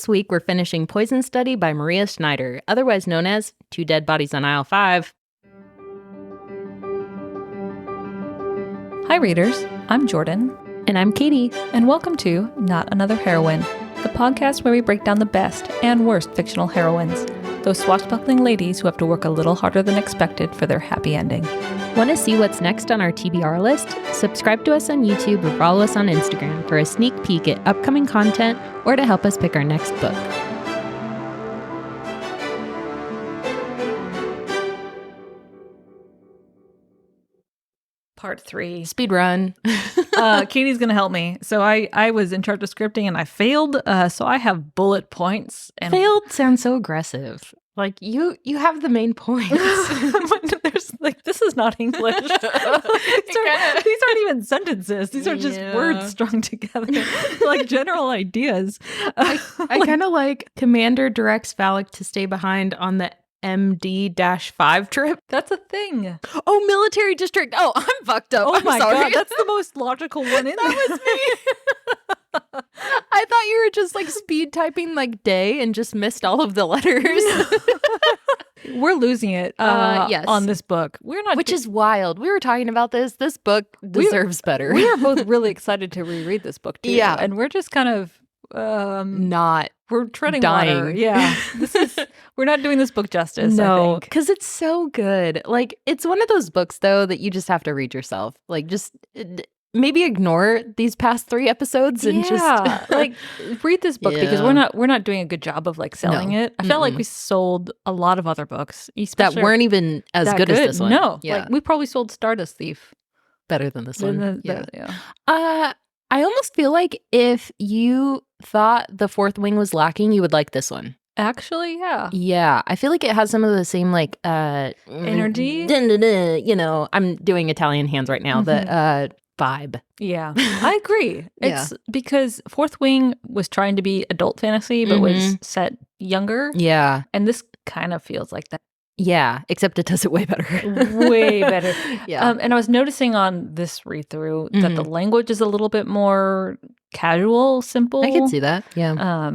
This week, we're finishing Poison Study by Maria Snyder, otherwise known as Two Dead Bodies on Aisle 5. Hi, readers. I'm Jordan. And I'm Katie. And welcome to Not Another Heroine, the podcast where we break down the best and worst fictional heroines, those swashbuckling ladies who have to work a little harder than expected for their happy ending. Want to see what's next on our TBR list? Subscribe to us on YouTube or follow us on Instagram for a sneak peek at upcoming content or to help us pick our next book. Part 3. Speed run. Katie's going to help me. So I was in charge of scripting and I failed. So I have bullet points. And Failed sounds so aggressive. Like, you have the main points. There's this is not English. These aren't even sentences. These are just words strung together, like general ideas. I kind of like Commander directs Valak to stay behind on the MD-5 trip. That's a thing. Oh, military district. Oh, I'm fucked up. Oh I'm my sorry. God, that's the most logical one in That was me. I thought you were just like speed typing like day and just missed all of the letters. We're losing it yes. on this book. We're not, Which is wild. We were talking about this. This book deserves better. We are both really excited to reread this book too. Yeah. And we're just kind of not we're treading dying. water. Yeah. We're not doing this book justice. No, I think. because it's so good. Like, it's one of those books though that you just have to read yourself. Like, just maybe ignore these past 3 episodes and just like read this book because we're not doing a good job of like selling it. I felt like we sold a lot of other books that weren't even as good as this one. No, like we probably sold Stardust Thief better than this one. Yeah. I almost feel like if you thought The Fourth Wing was lacking, you would like this one. Actually, yeah. Yeah, I feel like it has some of the same like energy. You know, I'm doing Italian hands right now. The vibe. Yeah, I agree. It's because Fourth Wing was trying to be adult fantasy, but was set younger. Yeah, and this kind of feels like that. Yeah, except it does it way better. Way better. Yeah. And I was noticing on this read through that the language is a little bit more casual, simple. I can see that. Yeah.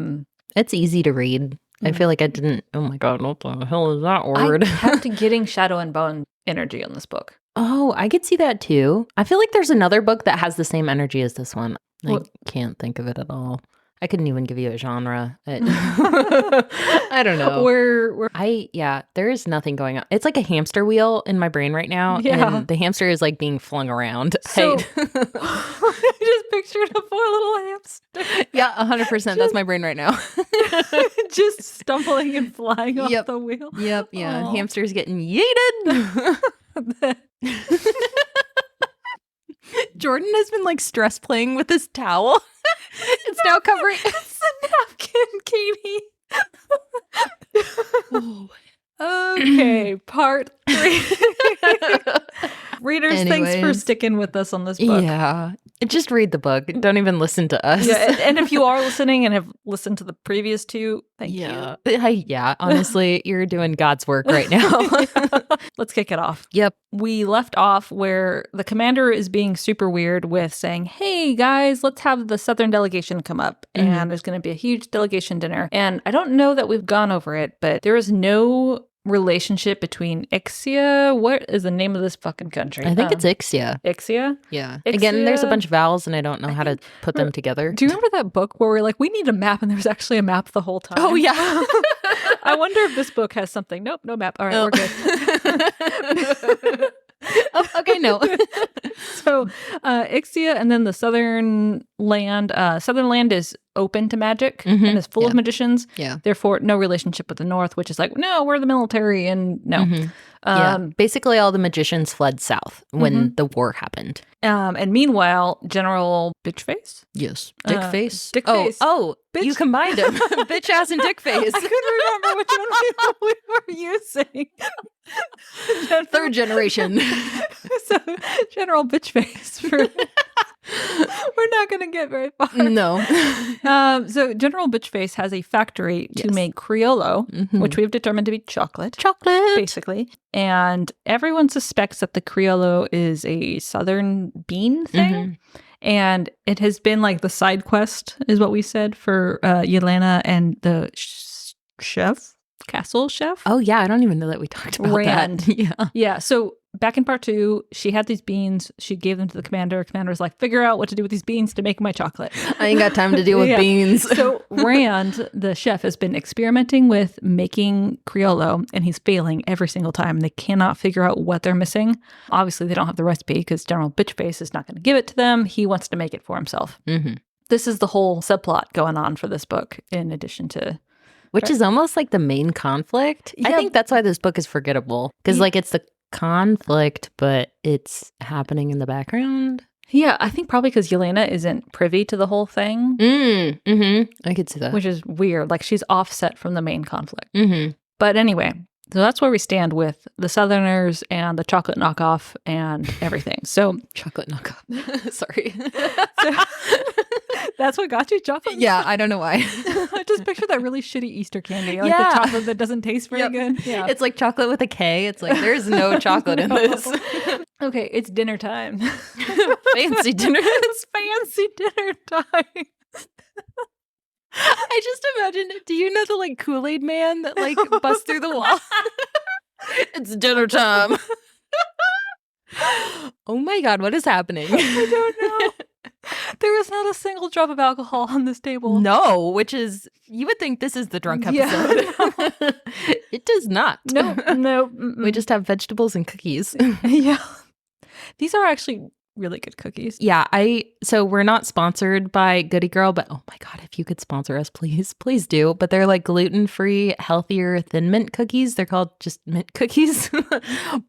It's easy to read. I feel like I didn't. Oh my God, what the hell is that word? I kept getting Shadow and Bone energy on this book. Oh, I could see that too. I feel like there's another book that has the same energy as this one. I can't think of it at all. I couldn't even give you a genre. I don't know. There is nothing going on. It's like a hamster wheel in my brain right now. Yeah. And the hamster is like being flung around. So, I just pictured a poor little hamster. Yeah, 100%. That's my brain right now. Just stumbling and flying off the wheel. Yep. Yeah. Aww. Hamster's getting yeeted. Jordan has been like stress playing with this towel. It's now covering. It's a napkin, Katie. Okay, part 3. Readers, thanks for sticking with us on this book. Yeah. Just read the book. Don't even listen to us. Yeah, and if you are listening and have listened to the previous 2, thank you. Yeah, honestly, you're doing God's work right now. Let's kick it off. Yep. We left off where the commander is being super weird with saying, hey, guys, let's have the Southern delegation come up. And there's going to be a huge delegation dinner. And I don't know that we've gone over it, but there is no relationship between Ixia. What is the name of this fucking country? I think it's Ixia. Ixia? Yeah. Ixia? Again, there's a bunch of vowels and I don't know how to put them together. Do you remember that book where we're like, we need a map and there's actually a map the whole time? Oh, yeah. I wonder if this book has something. Nope, no map. All right, we're good. Oh, okay, no. So Ixia and then the Southern land. Southern land is open to magic and is full of magicians. Yeah. Therefore, no relationship with the North, which is like, no, we're the military and no. Basically, all the magicians fled south when the war happened. And meanwhile, General Bitchface? Yes. Dickface? Dickface. Oh, Bitch. You combined them. Bitch ass and Dickface. I couldn't remember which one we were using. Third generation. So, General Bitchface. We're not going to get very far. No. So General Bitchface has a factory to make Criollo, which we've determined to be chocolate. Chocolate. Basically. And everyone suspects that the Criollo is a southern bean thing. And it has been like the side quest is what we said for Yelena and the castle chef. Oh, yeah. I don't even know that we talked about Rand. that. Yeah. Yeah. So back in part 2, she had these beans. She gave them to the commander. Commander was like, figure out what to do with these beans to make my chocolate. I ain't got time to deal with beans. So Rand, the chef, has been experimenting with making Criollo, and he's failing every single time. They cannot figure out what they're missing. Obviously, they don't have the recipe because General Bitchface is not going to give it to them. He wants to make it for himself. Mm-hmm. This is the whole subplot going on for this book, in addition to... Which is almost like the main conflict. Yeah. I think that's why this book is forgettable. Because like it's the conflict, but it's happening in the background. Yeah, I think probably because Yelena isn't privy to the whole thing. I could see that. Which is weird. Like she's offset from the main conflict. Mm-hmm. But anyway, so that's where we stand with the Southerners and the chocolate knockoff and everything. So chocolate knockoff. Sorry. That's what got you chocolate? Yeah, I don't know why. I just picture that really shitty Easter candy. Like the chocolate that doesn't taste very good. Yeah. It's like chocolate with a K. It's like there's no chocolate in this. Okay, it's dinner time. Fancy dinner. It's fancy dinner time. I just imagine, do you know the like Kool-Aid man that like busts through the wall? It's dinner time. Oh my God, what is happening? I don't know. There is not a single drop of alcohol on this table. No, which is, you would think this is the drunk episode. Yeah. It does not. No. We just have vegetables and cookies. Yeah. These are actually really good cookies. Yeah, so we're not sponsored by Goody Girl, but oh my God, if you could sponsor us, please do. But they're like gluten-free, healthier Thin Mint cookies. They're called just mint cookies.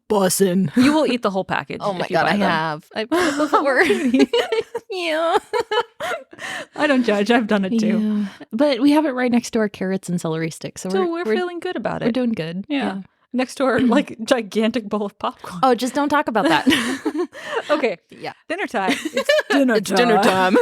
Bussin'. You will eat the whole package. Oh my God, I have. I've done it before. Yeah. I don't judge. I've done it too. Yeah. But we have it right next to our carrots and celery sticks. So we're feeling good about it. We're doing good. Yeah. Next to our like gigantic bowl of popcorn. Oh, just don't talk about that. Okay. Yeah. Dinner time. It's dinner time. It's dinner time.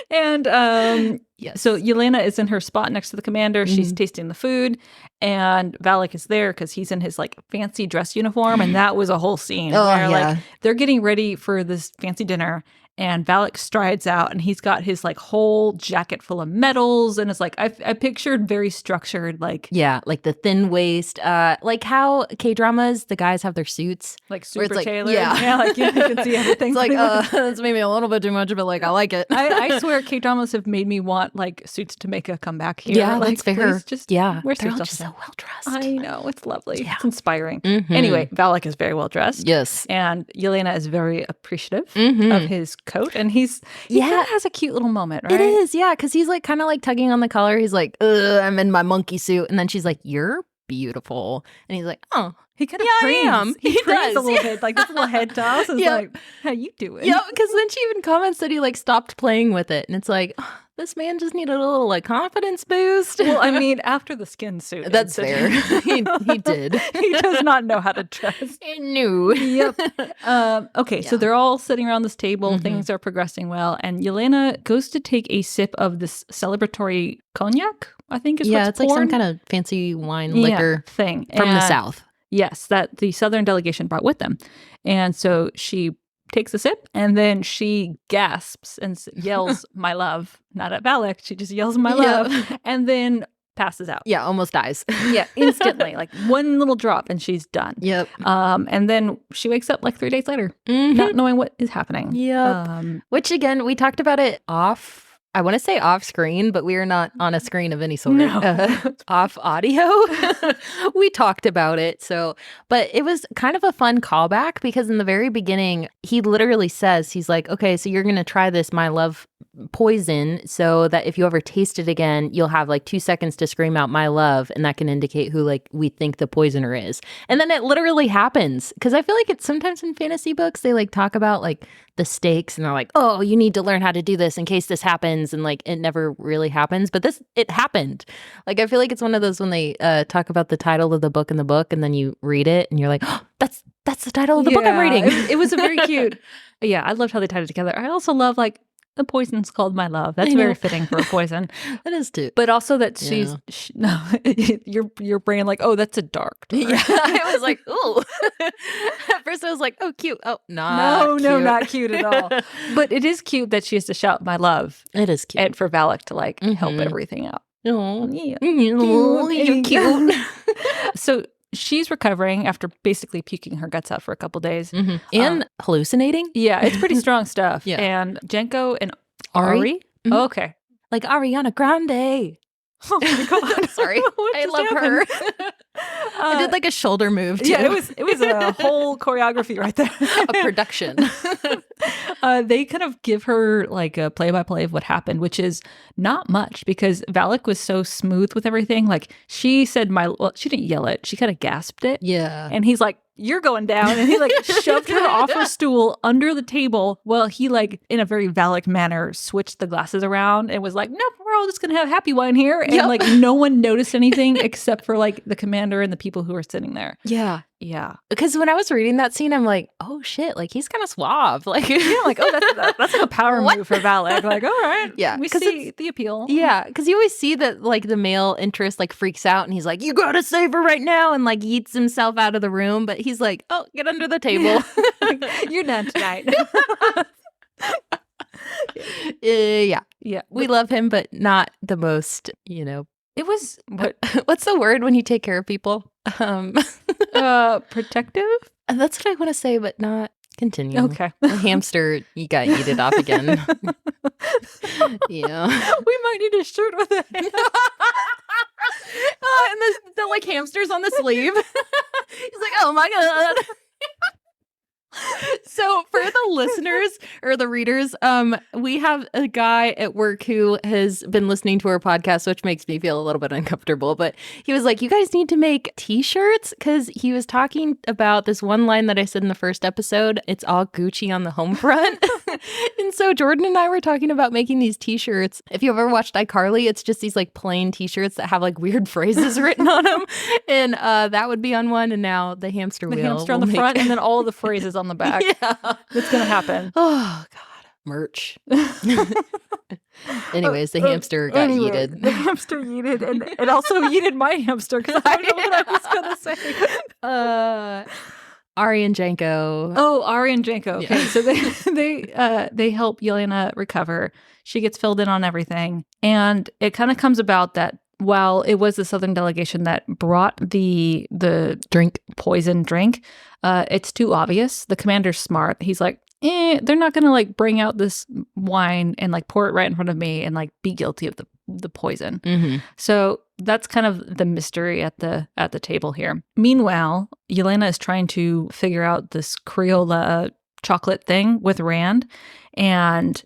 And yes. So Yelena is in her spot next to the commander. She's tasting the food, and Valak is there because he's in his like fancy dress uniform, and that was a whole scene where like they're getting ready for this fancy dinner. And Valak strides out, and he's got his like whole jacket full of medals, and it's like I pictured very structured, like like the thin waist, like how K-dramas the guys have their suits like super like, tailored, like you can see everything. It's like it's maybe a little bit too much, but like I like it. I swear K-dramas have made me want like suits to make a comeback here. Yeah, like, that's fair. Just wear they're suits. all Just so well dressed. I know, it's lovely. Yeah. It's inspiring. Mm-hmm. Anyway, Valak is very well dressed. Yes, and Yelena is very appreciative of his coat, and he kind of has a cute little moment, right? It is, yeah, because he's like kind of like tugging on the collar. He's like, I'm in my monkey suit, and then she's like, you're beautiful, and he's like, oh. He kind of I am. He does a little bit, like this little head toss is like, how you doing? Yeah, because then she even comments that he like stopped playing with it, and it's like, this man just needed a little like confidence boost. Well, I mean, after the skin suit, that's fair. he did. He does not know how to dress. He knew. Yep. Okay, so they're all sitting around this table. Things are progressing well, and Yelena goes to take a sip of this celebratory cognac. I think is it's like some kind of fancy wine liquor thing from the South. Yes, that the Southern delegation brought with them. And so she takes a sip, and then she gasps and yells, my love. Not at Valak. She just yells, my love. And then passes out. Yeah, almost dies. Yeah, instantly. Like one little drop, and she's done. Yep. And then she wakes up like 3 days later, not knowing what is happening. Yep. Which, again, we talked about it off. I want to say off screen, but we are not on a screen of any sort. No. Off audio. We talked about it. But it was kind of a fun callback because in the very beginning, he literally says, he's like, okay, so you're going to try this my love poison so that if you ever taste it again, you'll have like 2 seconds to scream out my love. And that can indicate who like we think the poisoner is. And then it literally happens. Because I feel like it's sometimes in fantasy books, they like talk about like the stakes and they're like, oh, you need to learn how to do this in case this happens. And like, it never really happens. But it happened. Like, I feel like it's one of those when they talk about the title of the book in the book and then you read it and you're like, oh, that's the title of the book I'm reading. It was a very cute. Yeah, I loved how they tied it together. I also love like the poison's called my love. That's very fitting for a poison. That is too. But also that no, your brain like, oh, that's a dark door. Yeah, I was like, ooh. At first I was like, oh, cute. Oh, no, not cute at all. But it is cute that she has to shout my love. It is cute. And for Valak to like help everything out. Oh, yeah. You're cute. So she's recovering after basically puking her guts out for a couple days. And hallucinating. Yeah, it's pretty strong stuff. Yeah. And Jenko and Ari? Oh, okay. Like Ariana Grande. Oh my God. Sorry. I love her. I did like a shoulder move too. Yeah, it was a whole choreography right there. A production. They kind of give her like a play-by-play of what happened, which is not much because Valak was so smooth with everything. Like she said she didn't yell it. She kind of gasped it. Yeah. And he's like, you're going down. And he like shoved her off her stool under the table while he like in a very Valak manner switched the glasses around and was like, nope, we're all just going to have happy wine here. And like no one noticed anything except for like the commander and the people who were sitting there. Yeah. Yeah. Because when I was reading that scene, I'm like, oh shit, like he's kind of suave. Like, like, oh, that's like a power move for Valak. Like, all right. Yeah. We see the appeal. Yeah. Because you always see that like the male interest like freaks out and he's like, you gotta save her right now. And like yeets himself out of the room. But he's like, oh, get under the table. You're done tonight. Yeah. Yeah. We love him, but not the most, It was what's the word when you take care of people? Protective? That's what I want to say, but not continue. Okay. The hamster, you got eaten off again. Yeah. We might need a shirt with it. And the like hamsters on the sleeve. He's like, oh my God. So for the listeners or the readers, we have a guy at work who has been listening to our podcast, which makes me feel a little bit uncomfortable. But he was like, you guys need to make t-shirts because he was talking about this one line that I said in the first episode. It's all Gucci on the home front. And so Jordan and I were talking about making these t-shirts. If you ever watched iCarly, it's just these like plain t-shirts that have like weird phrases written on them. And that would be on one. And now the hamster wheel. The hamster on the front and then all of the phrases on the back. Yeah. That's going to happen. Oh, God. Merch. Anyways, the hamster got yeeted. The hamster yeeted and it also yeeted my hamster because I don't know what I was going to say. Ari and Jenko. Oh, Ari and Jenko. Okay, Yeah. So they help Yelena recover. She gets filled in on everything. And it kind of comes about that while it was the Southern delegation that brought the poison drink, it's too obvious. The commander's smart. He's like, they're not going to like bring out this wine and like pour it right in front of me and like be guilty of the poison. Mm-hmm. So that's kind of the mystery at the table here. Meanwhile, Yelena is trying to figure out this Crayola chocolate thing with Rand, and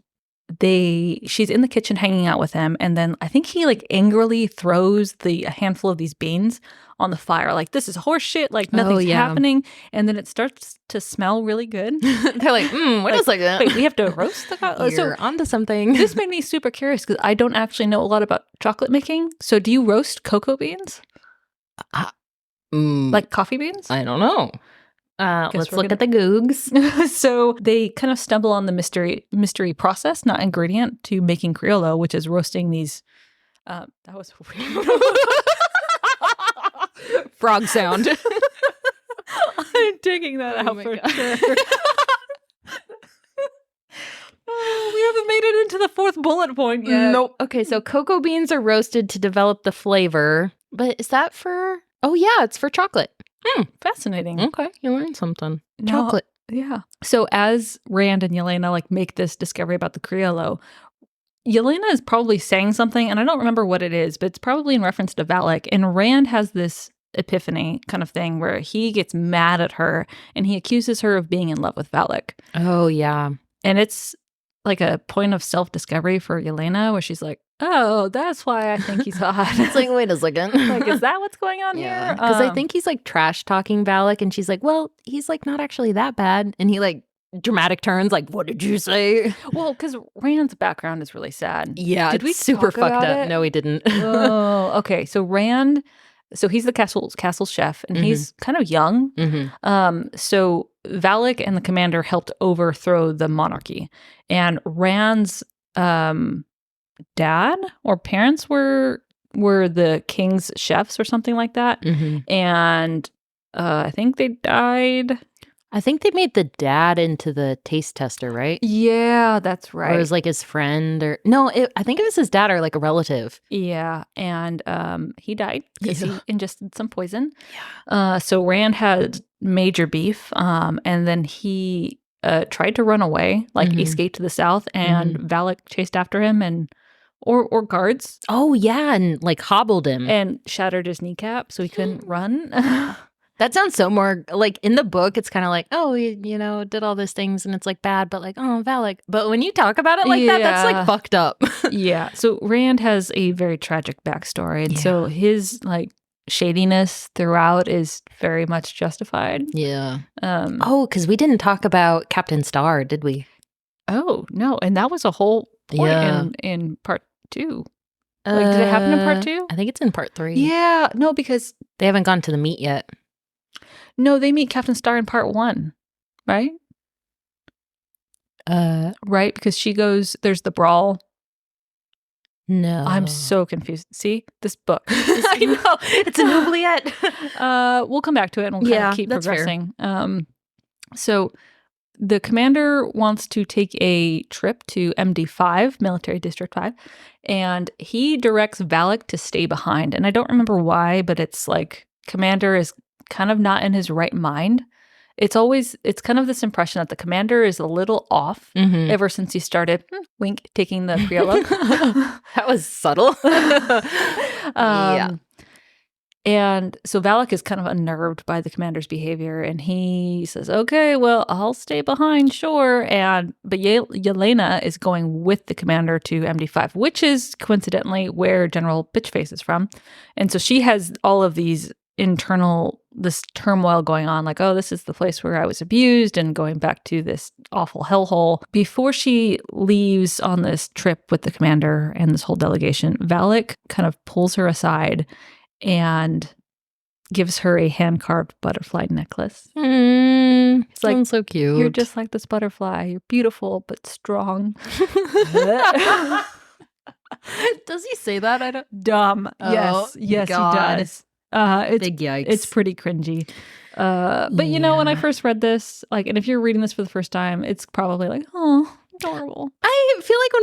she's in the kitchen hanging out with him, and then I think he like angrily throws a handful of these beans on the fire, like this is horse shit, like nothing's happening, and then it starts to smell really good. They're like, wait a second. Wait, we have to roast the chocolate? You're onto something. This made me super curious because I don't actually know a lot about chocolate making. So do you roast cocoa beans? Like coffee beans? I don't know. Let's look at the googs. So they kind of stumble on the mystery process, not ingredient, to making Criollo, which is roasting these. That was weird. Frog sound. I'm digging that out for sure. We haven't made it into the fourth bullet point yet. Nope. Okay, so cocoa beans are roasted to develop the flavor. But is that for... Oh, yeah, it's for chocolate. Fascinating. Okay, you learned something. No, Chocolate. Yeah. So as Rand and Yelena like make this discovery about the Criollo, Yelena is probably saying something, and I don't remember what it is, but it's probably in reference to Valak. And Rand has this epiphany kind of thing where he gets mad at her and he accuses her of being in love with Valak. Oh, yeah. And it's like a point of self-discovery for Yelena where she's like, oh, that's why I think he's hot. It's like, wait a second. Like, is that what's going on here? Because I think he's like trash talking Valak, and she's like, well, he's like not actually that bad. And he like dramatic turns, like, what did you say? Well, because Rand's background is really sad. Yeah. Did we super talk about fucked up? it? No, he didn't. Oh, okay. So Rand, he's the castle chef, and he's kind of young. So Valak and the commander helped overthrow the monarchy, and Rand's dad or parents were the king's chefs or something like that. And I think they died. I think they made the dad into the taste tester, right? Yeah, that's right. Or it was like his friend or... No, I think it was his dad or like a relative. Yeah, and he died because he ingested some poison. Yeah. So Rand had major beef, and then he tried to run away, like escape to the south, and Valak chased after him and... Or guards. Oh, yeah, and like hobbled him. And shattered his kneecap so he couldn't run. That sounds so more like in the book, it's kind of like, oh, you know, did all those things and it's like bad, but like, oh, Valak. But when you talk about it like that, that's like fucked up. Yeah. So Rand has a very tragic backstory. And so his like shadiness throughout is very much justified. Yeah. Because we didn't talk about Captain Starr, did we? Oh, no. And that was a whole point in part 2. Like, did it happen in part 2? I think it's in part 3. Yeah. No, because they haven't gone to the meet yet. No, they meet Captain Starr in part 1, right? Right? Because she goes, there's the brawl. No. I'm so confused. See? This book. I know. It's an oubliette. We'll come back to it and we'll kind of keep progressing. So the commander wants to take a trip to MD5, Military District 5, and he directs Valak to stay behind. And I don't remember why, but it's like commander is kind of not in his right mind. It's kind of this impression that the commander is a little off ever since he started, wink, taking the Criollo. That was subtle. Yeah. And so Valak is kind of unnerved by the commander's behavior, and he says, okay, well, I'll stay behind, sure. But Yelena is going with the commander to MD5, which is coincidentally where General Bitchface is from. And so she has all of this turmoil going on, like, oh, this is the place where I was abused, and going back to this awful hellhole. Before she leaves on this trip with the commander and this whole delegation, Valak kind of pulls her aside and gives her a hand-carved butterfly necklace. It's like, so cute. You're just like this butterfly. You're beautiful, but strong. Does he say that? I don't... Dumb. Yes, God. He does. Big yikes. It's pretty cringy. But you know, when I first read this, like, and if you're reading this for the first time, it's probably like, oh, adorable. I feel like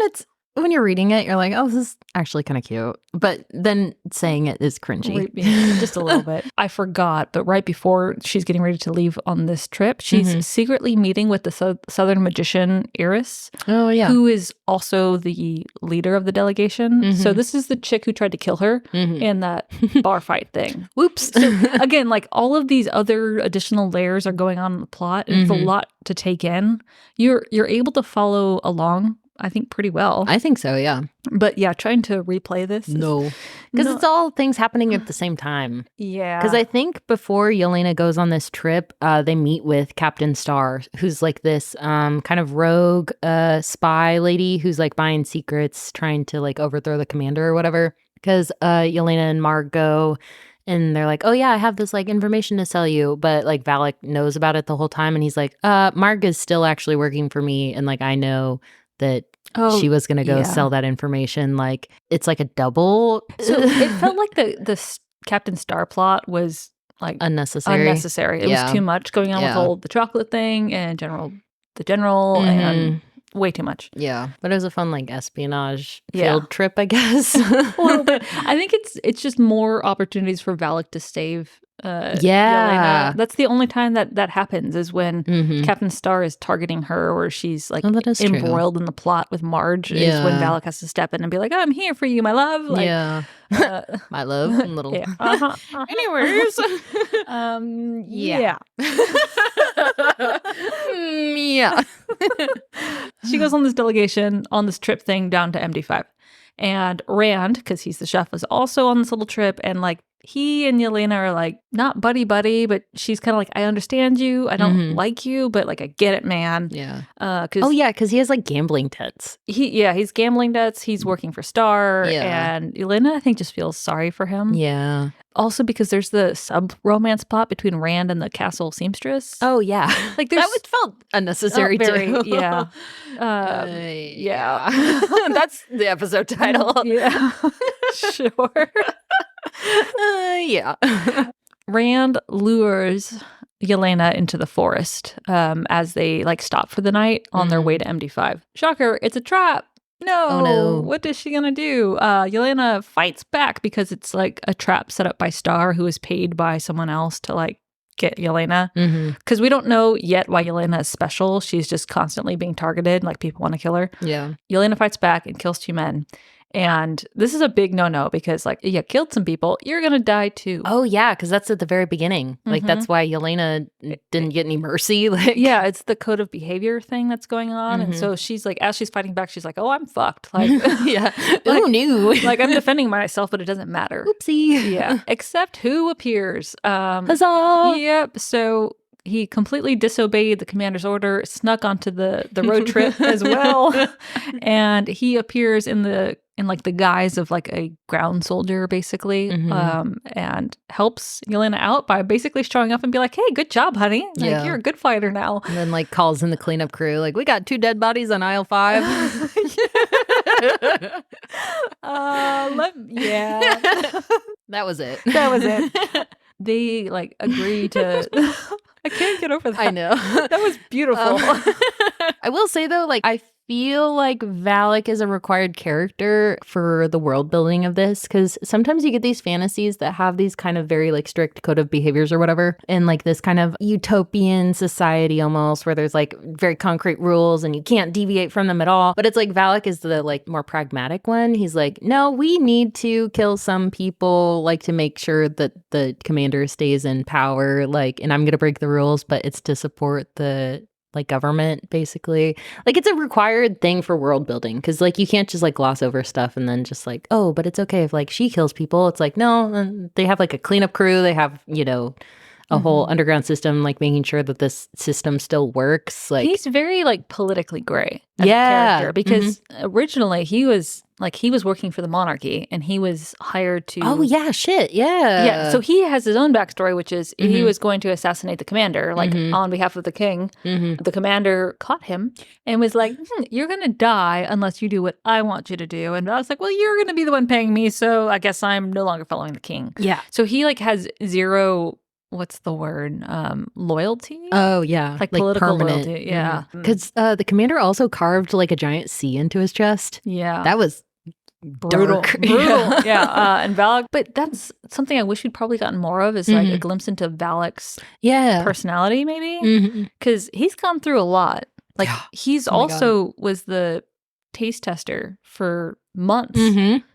when you're reading it, you're like, oh, this is actually kind of cute. But then saying it is cringy. Just a little bit. I forgot, but right before she's getting ready to leave on this trip, she's secretly meeting with the Southern magician, Iris. Oh, yeah. Who is also the leader of the delegation. So this is the chick who tried to kill her in that bar fight thing. Whoops. So again, like all of these other additional layers are going on in the plot. And it's a lot to take in. You're able to follow along, I think, pretty well. I think so, yeah. But yeah, trying to replay this. No. Because it's all things happening at the same time. Yeah. Because I think before Yelena goes on this trip, they meet with Captain Starr, who's like this kind of rogue spy lady who's like buying secrets, trying to like overthrow the commander or whatever. Because Yelena and Marg go, and they're like, oh yeah, I have this like information to sell you. But like Valak knows about it the whole time. And he's like, Marg is still actually working for me. And like, I know that she was going to go sell that information. Like, it's like a double. So it felt like the Captain Starr plot was like unnecessary. It was too much going on with all the chocolate thing and the general and way too much. Yeah. But it was a fun like espionage field trip, I guess. A little bit. I think it's just more opportunities for Valak to save Yelena. That's the only time that happens is when Captain Starr is targeting her, or she's like embroiled in the plot with Marge. Is when Valak has to step in and be like, I'm here for you, my love. Like, my love. Little. Anyways. Yeah. She goes on this delegation on this trip thing down to MD5. And Rand, because he's the chef, was also on this little trip. And like he and Yelena are like not buddy, but she's kind of like, I understand you. I don't like you, but like I get it, man. Yeah. Because he has like gambling debts. He's gambling debts. He's working for Star, and Yelena I think just feels sorry for him. Yeah. Also because there's the sub-romance plot between Rand and the castle seamstress. Oh, yeah. Like that felt unnecessary too. Yeah. That's the episode title. Yeah. Sure. Yeah. Rand lures Yelena into the forest as they like stop for the night on their way to MD5. Shocker, it's a trap. No. Oh, no. What is she gonna do? Yelena fights back because it's like a trap set up by Star, who is paid by someone else to like get Yelena. Because we don't know yet why Yelena is special. She's just constantly being targeted. Like people want to kill her. Yeah. Yelena fights back and kills 2 men. And this is a big no-no because, like, you killed some people, you're going to die too. Oh, yeah, because that's at the very beginning. Like, that's why Yelena didn't get any mercy. Like, yeah, it's the code of behavior thing that's going on. And so she's like, as she's fighting back, she's like, oh, I'm fucked. Like, yeah. Like, who knew? Like, I'm defending myself, but it doesn't matter. Oopsie. Yeah. Except who appears. Huzzah! Yep. So he completely disobeyed the commander's order, snuck onto the road trip as well. And he appears in like the guise of like a ground soldier, basically, and helps Yelena out by basically showing up and be like, hey, good job, honey. Like, you're a good fighter now. And then like calls in the cleanup crew. Like, we got 2 dead bodies on aisle 5. That was it. That was it. They like agree to... I can't get over that. I know. That was beautiful. I will say, though, like, I feel like Valak is a required character for the world building of this, because sometimes you get these fantasies that have these kind of very like strict code of behaviors or whatever, and like this kind of utopian society almost where there's like very concrete rules and you can't deviate from them at all. But it's like Valak is the like more pragmatic one. He's like, no, we need to kill some people like to make sure that the commander stays in power, like, and I'm gonna break the rules, but it's to support the like government, basically. Like, it's a required thing for world building, because like you can't just like gloss over stuff and then just like, oh, but it's okay if like she kills people. It's like, no, they have like a cleanup crew, they have, you know, a whole underground system, like making sure that this system still works. Like, he's very like politically gray as a character, because originally he was working for the monarchy and he was hired to... Oh, yeah, shit, yeah. Yeah, so he has his own backstory, which is he was going to assassinate the commander, like on behalf of the king. The commander caught him and was like, you're going to die unless you do what I want you to do. And I was like, well, you're going to be the one paying me, so I guess I'm no longer following the king. Yeah. So he like has zero... What's the word? Loyalty? Oh, yeah. Like political permanent. loyalty. Yeah. Because the commander also carved like a giant C into his chest. Yeah. That was brutal. dark. Brutal. Yeah. And Valak, but that's something I wish we'd probably gotten more of, is like a glimpse into Valak's personality, maybe. Because he's gone through a lot. Like, he's also was the taste tester for months.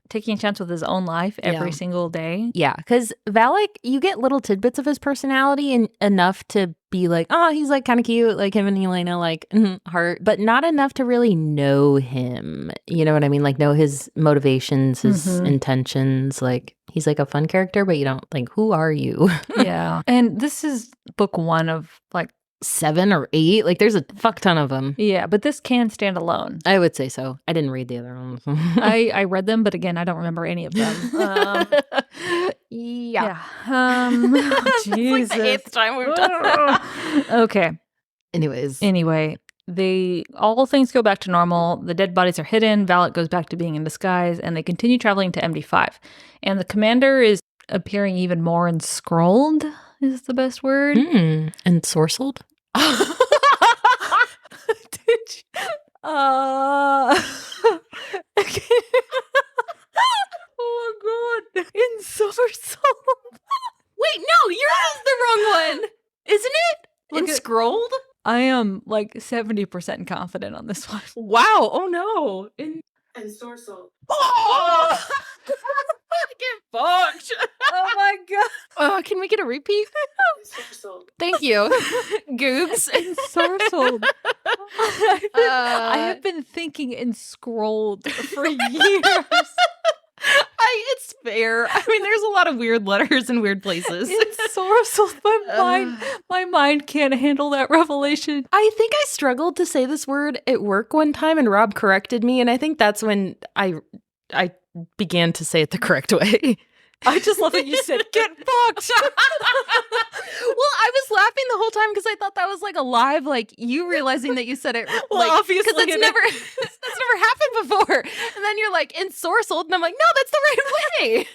Taking a chance with his own life every single day. Yeah, because Valak, you get little tidbits of his personality and enough to be like, oh, he's like kind of cute, like him and Helena, like heart, but not enough to really know him. You know what I mean? Like, know his motivations, his intentions. Like, he's like a fun character, but you don't like, who are you? Yeah. And this is book 1 of like 7 or 8. Like, there's a fuck ton of them. Yeah, but this can stand alone. I would say so. I didn't read the other ones. I read them, but again, I don't remember any of them. Yeah. Jesus. It's like the 8th time we've done that. Okay. Anyway, all things go back to normal. The dead bodies are hidden. Valak goes back to being in disguise, and they continue traveling to MD5. And the commander is appearing even more enscrolled, is the best word. Ensorcelled? Did you? Oh my god. Ensorcelled. Wait, no, yours is the wrong one. Isn't it? Enscrolled? I am like 70% confident on this one. Wow. Oh no. Ensorcelled. Oh! Get fucked. Oh my god. Can we get a repeat? Ensorcelled. Thank you. Googs. Ensorcelled. I have been thinking enscrolled for years. It's fair. I mean, there's a lot of weird letters in weird places. Ensorcelled. My mind can't handle that revelation. I think I struggled to say this word at work one time, and Rob corrected me, and I think that's when I began to say it the correct way. I just love that you said, get fucked. Well, I was laughing the whole time because I thought that was like a live, like you realizing that you said it. Well, obviously because that's never happened before. And then you're like ensorcelled, and I'm like, no, that's the right way.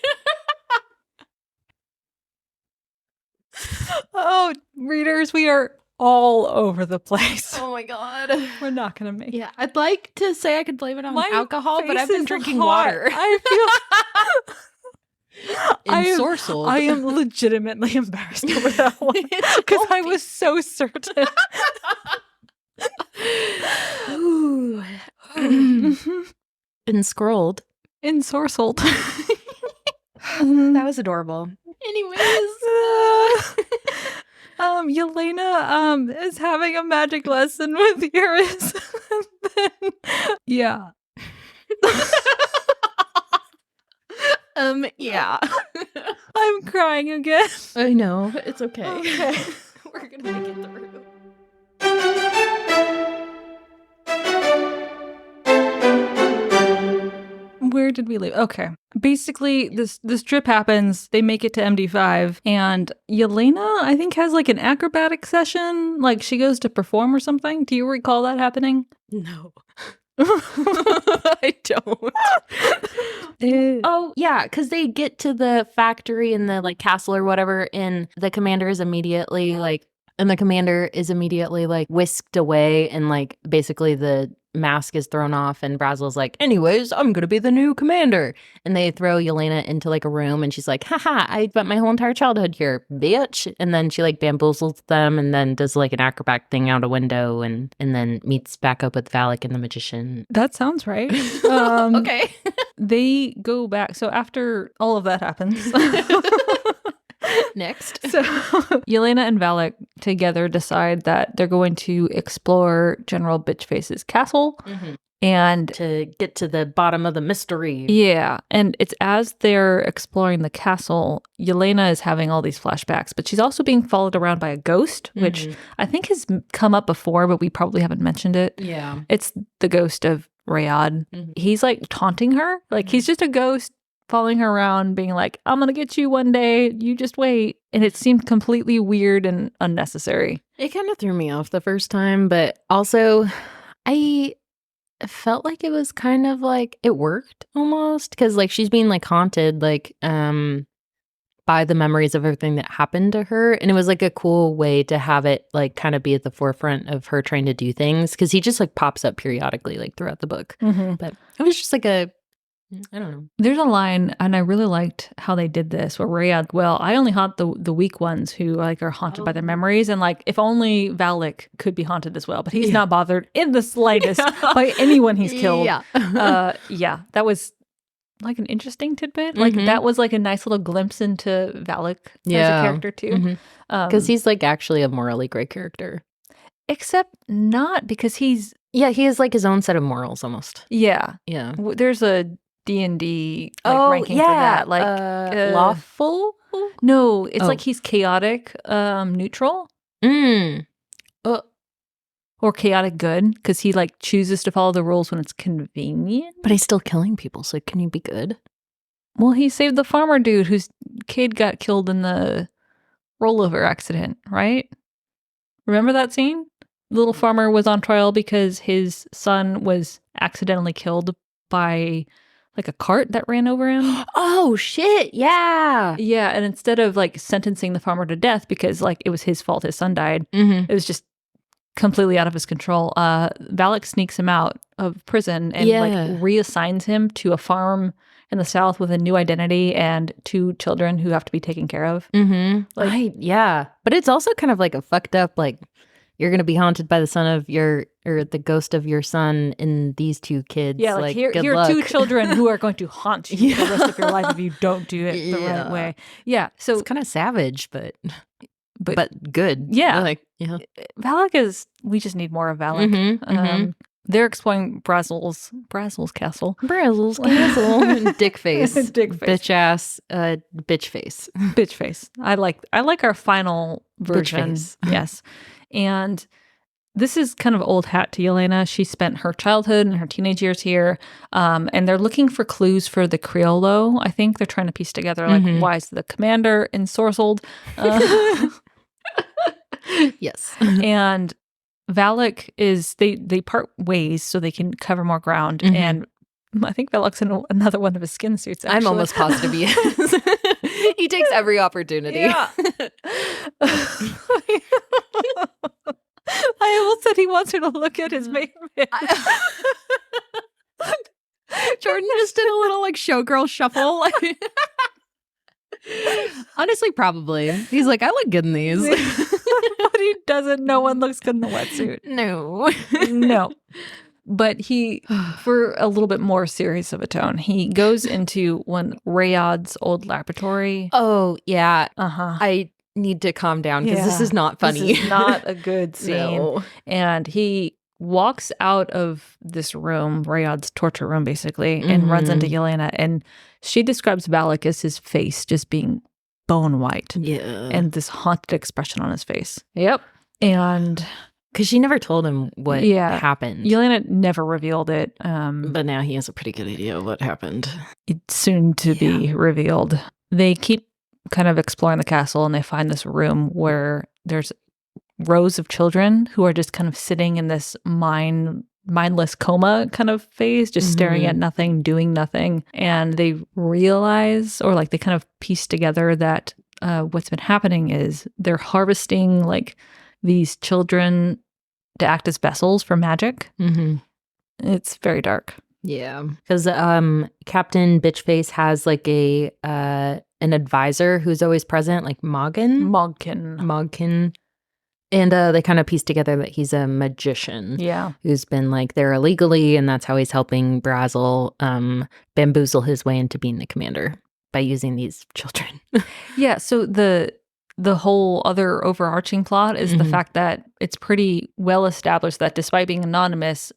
Oh, readers, we are all over the place. Oh my God. We're not going to make it. Yeah, I'd like to say I could blame it on My alcohol, but I've been face is drinking hot. water. I feel Ensorcelled. I am legitimately embarrassed over that one because I was so certain. Ooh. Enscrolled. Ensorcelled. That was adorable. Anyways. Yelena is having a magic lesson with Iris. Yeah. Yeah. I'm crying again. I know. It's okay. Okay. We're gonna make it through. Where did we leave? Okay. Basically, this trip happens. They make it to MD5, and Yelena, I think, has like an acrobatic session. Like she goes to perform or something. Do you recall that happening? No. I don't. Oh, yeah, because they get to the factory in the like castle or whatever, and the commander is immediately like whisked away, and like basically the mask is thrown off, and Brazile's like, anyways, I'm gonna be the new commander. And they throw Yelena into like a room, and she's like, haha, I spent my whole entire childhood here, bitch. And then she like bamboozles them, and then does like an acrobat thing out a window, and then meets back up with Valak and the magician. That sounds right. Okay. They go back. So after all of that happens, Next. so Yelena and Valak together decide that they're going to explore General Bitchface's castle. Mm-hmm. And to get to the bottom of the mystery. Yeah. And it's as they're exploring the castle, Yelena is having all these flashbacks, but she's also being followed around by a ghost, which I think has come up before, but we probably haven't mentioned it. Yeah. It's the ghost of Rayad. Mm-hmm. He's like taunting her. Like he's just a ghost following her around, being like, I'm going to get you one day. You just wait. And it seemed completely weird and unnecessary. It kind of threw me off the first time, but also I felt like it was kind of like it worked almost, because like she's being like haunted like by the memories of everything that happened to her, and it was like a cool way to have it like kind of be at the forefront of her trying to do things, because he just like pops up periodically like throughout the book. But it was just like I don't know. There's a line, and I really liked how they did this, where Rayad, well, I only haunt the weak ones who like are haunted by their memories, and like if only Valak could be haunted as well, but he's not bothered in the slightest by anyone he's killed. Yeah. Yeah, that was like an interesting tidbit. Like that was like a nice little glimpse into Valak as a character too. Because he's like actually a morally great character. Except not, because he has like his own set of morals almost. Yeah. There's a D&D like, ranking for that, like lawful. No, it's like he's chaotic, neutral, or chaotic good, because he like chooses to follow the rules when it's convenient. But he's still killing people, so can he be good? Well, he saved the farmer dude whose kid got killed in the rollover accident, right? Remember that scene? The little farmer was on trial because his son was accidentally killed by like a cart that ran over him. Oh, shit. Yeah. Yeah. And instead of like sentencing the farmer to death because like it was his fault his son died, it was just completely out of his control. Valak sneaks him out of prison and like reassigns him to a farm in the South with a new identity and 2 children who have to be taken care of. But it's also kind of like a fucked up, like, you're going to be haunted by the son of the ghost of your son and these 2 kids. Yeah, like here are 2 children who are going to haunt you for the rest of your life if you don't do it the right way. Yeah, so it's kind of savage, but good. Yeah. Like, Valak is, we just need more of Valak. they're exploring Brazel's castle. Brazel's castle. Dick face. Dick face. Bitch ass, bitch face. Bitch face. I like our final version. Bitch face. Yes. And this is kind of old hat to Yelena. She spent her childhood and her teenage years here. And they're looking for clues for the Criollo. I think they're trying to piece together, like, why is the commander ensorcelled? Yes. And Valak is, they part ways so they can cover more ground. And I think Valak's in another one of his skin suits, actually. I'm almost positive he is. He takes every opportunity. Yeah. I almost said he wants her to look at his main man. Jordan just did a little like showgirl shuffle. Honestly, probably. He's like, I look good in these. But he doesn't. No one looks good in the wetsuit. No. No. But he, for a little bit more serious of a tone, he goes into Rayad's old laboratory. Oh, yeah. Uh-huh. I need to calm down because this is not funny. This is not a good scene. No. And he walks out of this room, Rayad's torture room, basically, and runs into Yelena. And she describes Valak as his face just being bone white. Yeah. And this haunted expression on his face. Yep. And because she never told him what happened. Yelena never revealed it. But now he has a pretty good idea of what happened. It's soon to be revealed. They keep kind of exploring the castle, and they find this room where there's rows of children who are just kind of sitting in this mindless coma kind of phase, just staring at nothing, doing nothing. And they realize, or like they kind of piece together that what's been happening is they're harvesting like these children to act as vessels for magic. It's very dark. Yeah, because Captain Bitchface has like an advisor who's always present, like Mogkin. And they kind of piece together that he's a magician. Yeah. Who's been like there illegally, and that's how he's helping Brazel bamboozle his way into being the commander by using these children. Yeah, so the whole other overarching plot is the fact that it's pretty well established that despite being anonymous,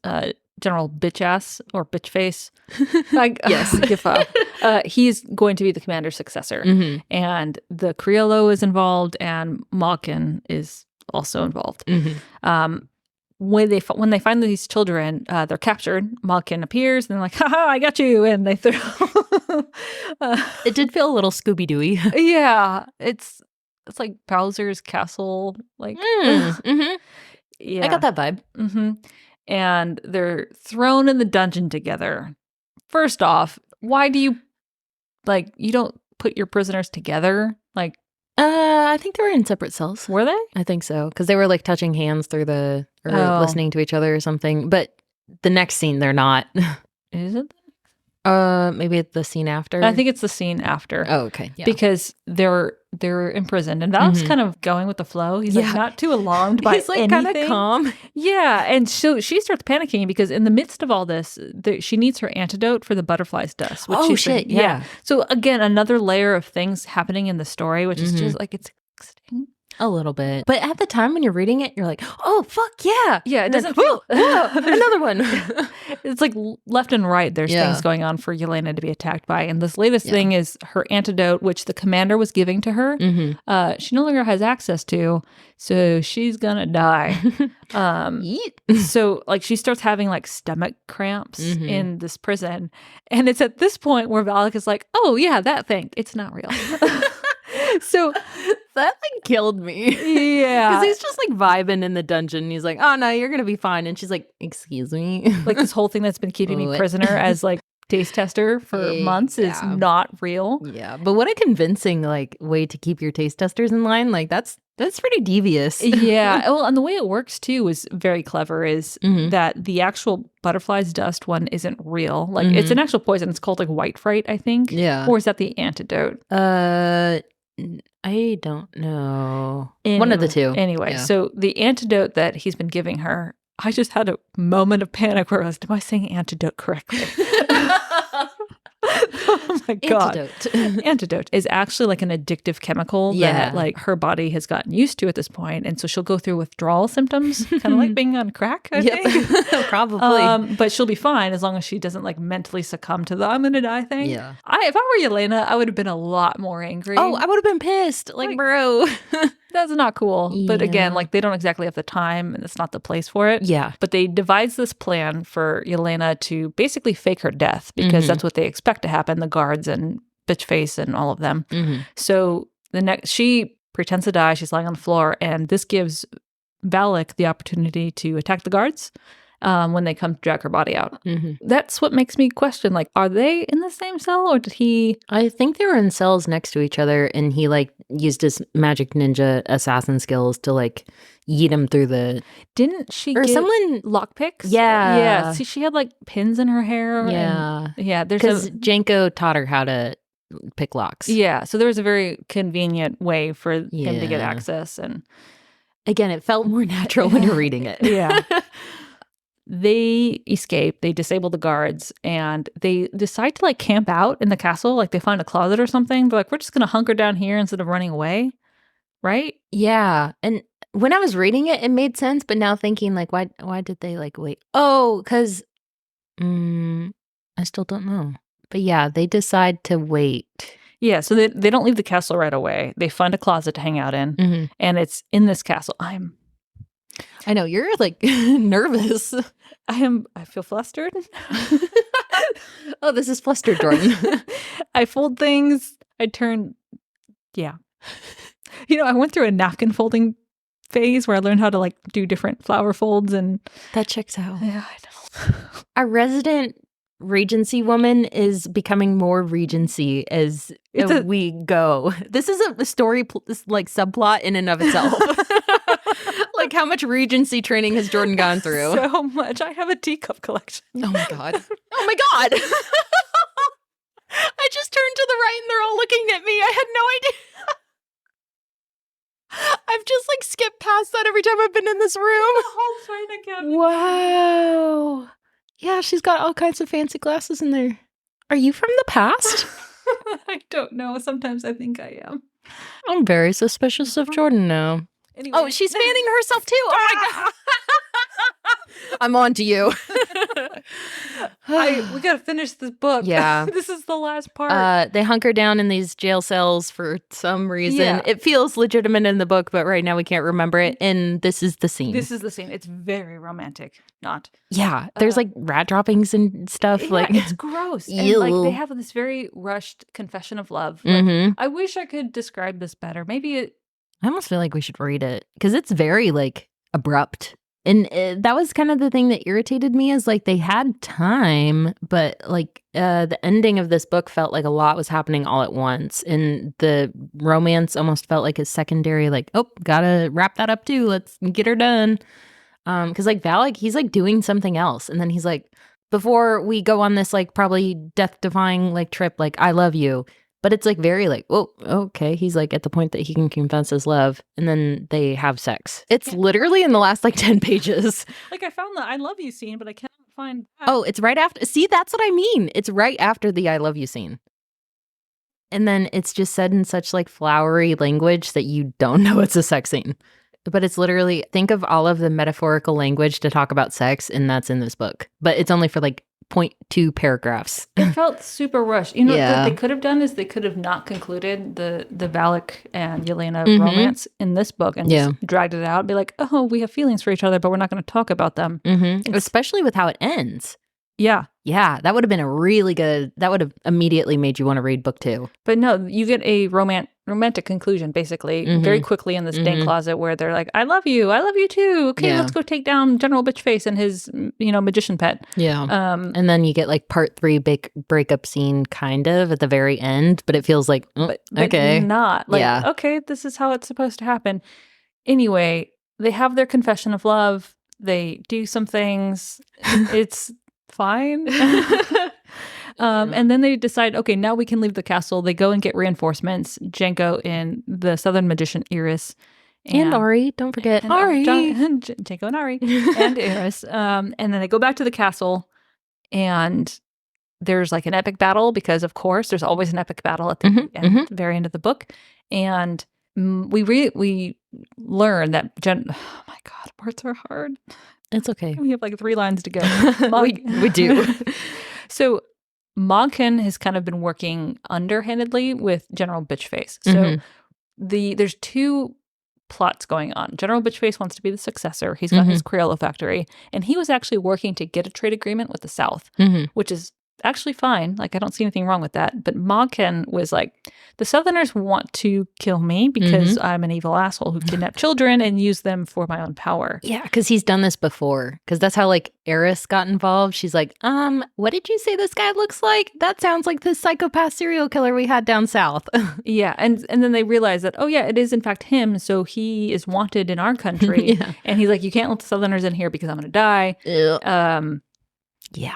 General Bitchass or Bitchface, yes, he's going to be the commander's successor. And the Criollo is involved, and Malkin is also involved. When they find these children, they're captured. Malkin appears, and they're like, "Haha, I got you!" And they throw. It did feel a little Scooby-Dooey. Yeah, it's like Bowser's Castle. Like, yeah, I got that vibe. And they're thrown in the dungeon together. First off, why do you don't put your prisoners together? Like, I think they were in separate cells. Were they? I think so, because they were like touching hands through listening to each other or something. But the next scene, they're not. Is it? Maybe it's the scene after. I think it's the scene after. Oh, okay. Yeah. Because they're imprisoned, and Valak's kind of going with the flow. He's like not too alarmed by anything. He's like kind of calm. Yeah, and so she starts panicking because in the midst of all this, she needs her antidote for the butterfly's dust. Which Yeah. So again, another layer of things happening in the story, which is just like it's exciting. A little bit. But at the time when you're reading it, you're like, oh, fuck yeah. Yeah, it doesn't feel... another one. It's like left and right, there's things going on for Yelena to be attacked by. And this latest thing is her antidote, which the commander was giving to her. She no longer has access to, so she's gonna die. So like she starts having like stomach cramps in this prison. And it's at this point where Valak is like, oh yeah, that thing, it's not real. So that like killed me. Yeah. Because he's just like vibing in the dungeon. He's like, oh no, you're going to be fine. And she's like, excuse me. Like this whole thing that's been keeping me prisoner as like taste tester for months is not real. Yeah. But what a convincing like way to keep your taste testers in line. Like that's pretty devious. Yeah. Well, and the way it works too is very clever is that the actual butterfly's dust one isn't real. Like it's an actual poison. It's called like white fright, I think. Yeah. Or is that the antidote? I don't know. Anyway, one of the two. Anyway, so the antidote that he's been giving her, I just had a moment of panic where I was, am I saying antidote correctly? Oh my God. Antidote is actually like an addictive chemical that like her body has gotten used to at this point. And so she'll go through withdrawal symptoms, kind of like being on crack, I think. Probably. But she'll be fine as long as she doesn't like mentally succumb to the I'm going to die thing. Yeah. If I were Yelena, I would have been a lot more angry. Oh, I would have been pissed. Like bro. That's not cool. But again, like they don't exactly have the time and it's not the place for it. Yeah. But they devise this plan for Yelena to basically fake her death because that's what they expect to happen, the guards and Bitchface and all of them. So she pretends to die. She's lying on the floor, and this gives Valak the opportunity to attack the guards when they come to drag her body out. That's what makes me question, like, are they in the same cell, or did he... I think they were in cells next to each other, and he, like, used his magic ninja assassin skills to, like, yeet him through the... Didn't she or get someone... lockpicks? Yeah. Yeah. See, she had, like, pins in her hair. Yeah. Yeah. Because Janko taught her how to pick locks. Yeah. So there was a very convenient way for him to get access. And again, it felt more natural when you're reading it. Yeah. They escape, they disable the guards, and they decide to like camp out in the castle. Like they find a closet or something. They're like, we're just going to hunker down here instead of running away. Right? Yeah. And when I was reading it, it made sense. But now thinking like, why did they like wait? Oh, because I still don't know. But yeah, they decide to wait. Yeah, so they don't leave the castle right away. They find a closet to hang out in, and it's in this castle. I know, you're like nervous. I feel flustered. Oh, this is flustered, Jordan. I fold things. I turn, yeah. I went through a napkin folding phase where I learned how to like do different flower folds, and that checks out. Yeah, I know. Our resident Regency woman is becoming more Regency as we go. This is a story like subplot in and of itself. Like how much Regency training has Jordan gone through? So much. I have a teacup collection. Oh my god. Oh my god. I just turned to the right and they're all looking at me. I had no idea. I've just like skipped past that every time I've been in this room. Wow. Yeah, she's got all kinds of fancy glasses in there. Are you from the past? I don't know. Sometimes I think I am. I'm very suspicious of Jordan now. Anyway. Oh, she's fanning herself too. Oh my god. I'm on to you. We gotta finish this book. Yeah. This is the last part. They hunker down in these jail cells for some reason. Yeah. It feels legitimate in the book, but right now we can't remember it. And this is the scene. It's very romantic. Not. Yeah. There's like rat droppings and stuff. Yeah, like it's gross. And like they have this very rushed confession of love. Like, I wish I could describe this better. Maybe I almost feel like we should read it because it's very like abrupt. And that was kind of the thing that irritated me is like they had time, but like the ending of this book felt like a lot was happening all at once. And the romance almost felt like a secondary, like, oh, gotta wrap that up too. Let's get her done. Because like Valak, he's like doing something else. And then he's like, before we go on this like probably death-defying like trip, like, I love you. But it's like very like, oh, okay. He's like at the point that he can confess his love and then they have sex. It's literally in the last like 10 pages. Like I found the I love you scene, but I can't find that. Oh, it's right after. See, that's what I mean. It's right after the I love you scene. And then it's just said in such like flowery language that you don't know it's a sex scene. But it's literally, think of all of the metaphorical language to talk about sex and that's in this book. But it's only for like 0.2 paragraphs. It felt super rushed. What they could have done is they could have not concluded the Valak and Yelena romance in this book and just dragged it out and be like, oh, we have feelings for each other, but we're not going to talk about them. Especially with how it ends. Yeah. Yeah, that would have been a really good, that would have immediately made you want to read book 2. But no, you get a romantic conclusion, basically, very quickly in this dank closet where they're like, I love you too. Okay, let's go take down General Bitchface and his, magician pet. Yeah. And then you get like part 3 breakup scene kind of at the very end, but it feels like, but okay. Not. Like, okay, this is how it's supposed to happen. Anyway, they have their confession of love. They do some things. It's fine. And then they decide, okay, now we can leave the castle. They go and get reinforcements. Janko and the Southern magician Iris. And Ari, don't forget. Ari. Janko and Ari. And Iris. And then they go back to the castle. And there's like an epic battle because, of course, there's always an epic battle at the very end of the book. And we learn that oh my God, words are hard. It's okay. We have like 3 lines to go. we do. So Mogken has kind of been working underhandedly with General Bitchface. So there's 2 plots going on. General Bitchface wants to be the successor. He's got his Crayola factory, and he was actually working to get a trade agreement with the South, which is actually fine. Like, I don't see anything wrong with that. But Mogken was like, the Southerners want to kill me because I'm an evil asshole who kidnapped children and used them for my own power. Yeah, because he's done this before. Because that's how, like, Eris got involved. She's like, what did you say this guy looks like? That sounds like the psychopath serial killer we had down south. Yeah, and then they realize that, oh yeah, it is in fact him. So he is wanted in our country. And he's like, you can't let the Southerners in here because I'm going to die. Yeah.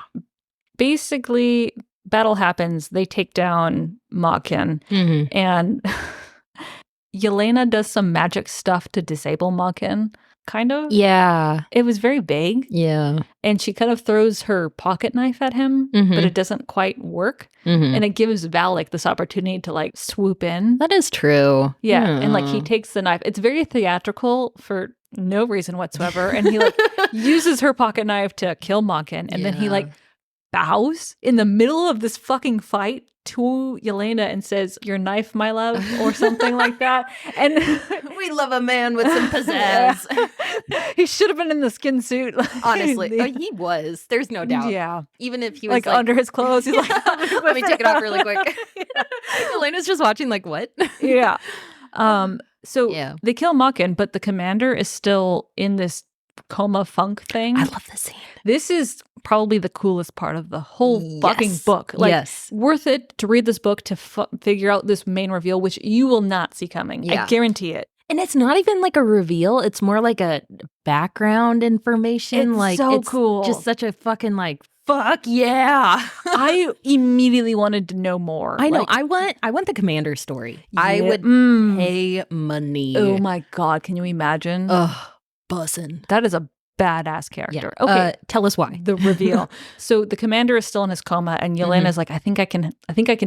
Basically, battle happens. They take down Mogken, and Yelena does some magic stuff to disable Mogken, kind of. Yeah. It was very vague. Yeah. And she kind of throws her pocket knife at him, but it doesn't quite work. And it gives Valak this opportunity to like swoop in. That is true. Yeah. And like he takes the knife. It's very theatrical for no reason whatsoever. And he like uses her pocket knife to kill Mogken. And then he like bows in the middle of this fucking fight to Yelena and says, "Your knife, my love," or something like that. And we love a man with some pizzazz. He should have been in the skin suit. Honestly, he was. There's no doubt. Yeah. Even if he was like under his clothes, he's like, let me take it off really quick. Yelena's just watching like, what? Yeah. So they kill Mogken, but the commander is still in this coma funk thing. I love this scene. This is probably the coolest part of the whole fucking book. Like, worth it to read this book to figure out this main reveal, which you will not see coming. Yeah. I guarantee it. And it's not even like a reveal. It's more like a background information. It's like, so cool. Just such a fucking like, fuck yeah. I immediately wanted to know more. I know. Like, I want the commander story. Yeah. I would pay money. Oh my God. Can you imagine? Ugh. Bussin'. That is a badass character. Yeah. Okay, tell us why. The reveal. So the commander is still in his coma, and Yelena's like, I think I can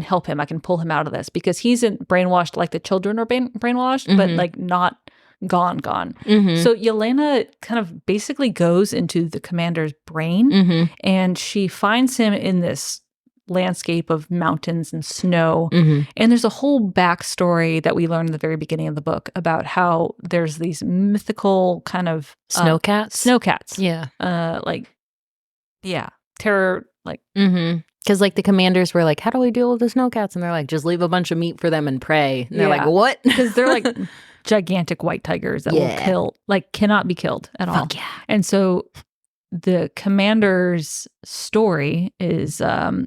help him. I can pull him out of this because he's brainwashed like the children are brainwashed, but like not gone. So Yelena kind of basically goes into the commander's brain, and she finds him in this landscape of mountains and snow. And there's a whole backstory that we learn in the very beginning of the book about how there's these mythical kind of snowcats. Yeah. Terror, like. Because like the commanders were like, how do we deal with the snowcats? And they're like, just leave a bunch of meat for them and pray. And they're like, what? Because they're like gigantic white tigers that will kill, like cannot be killed at all. Yeah. And so the commander's story is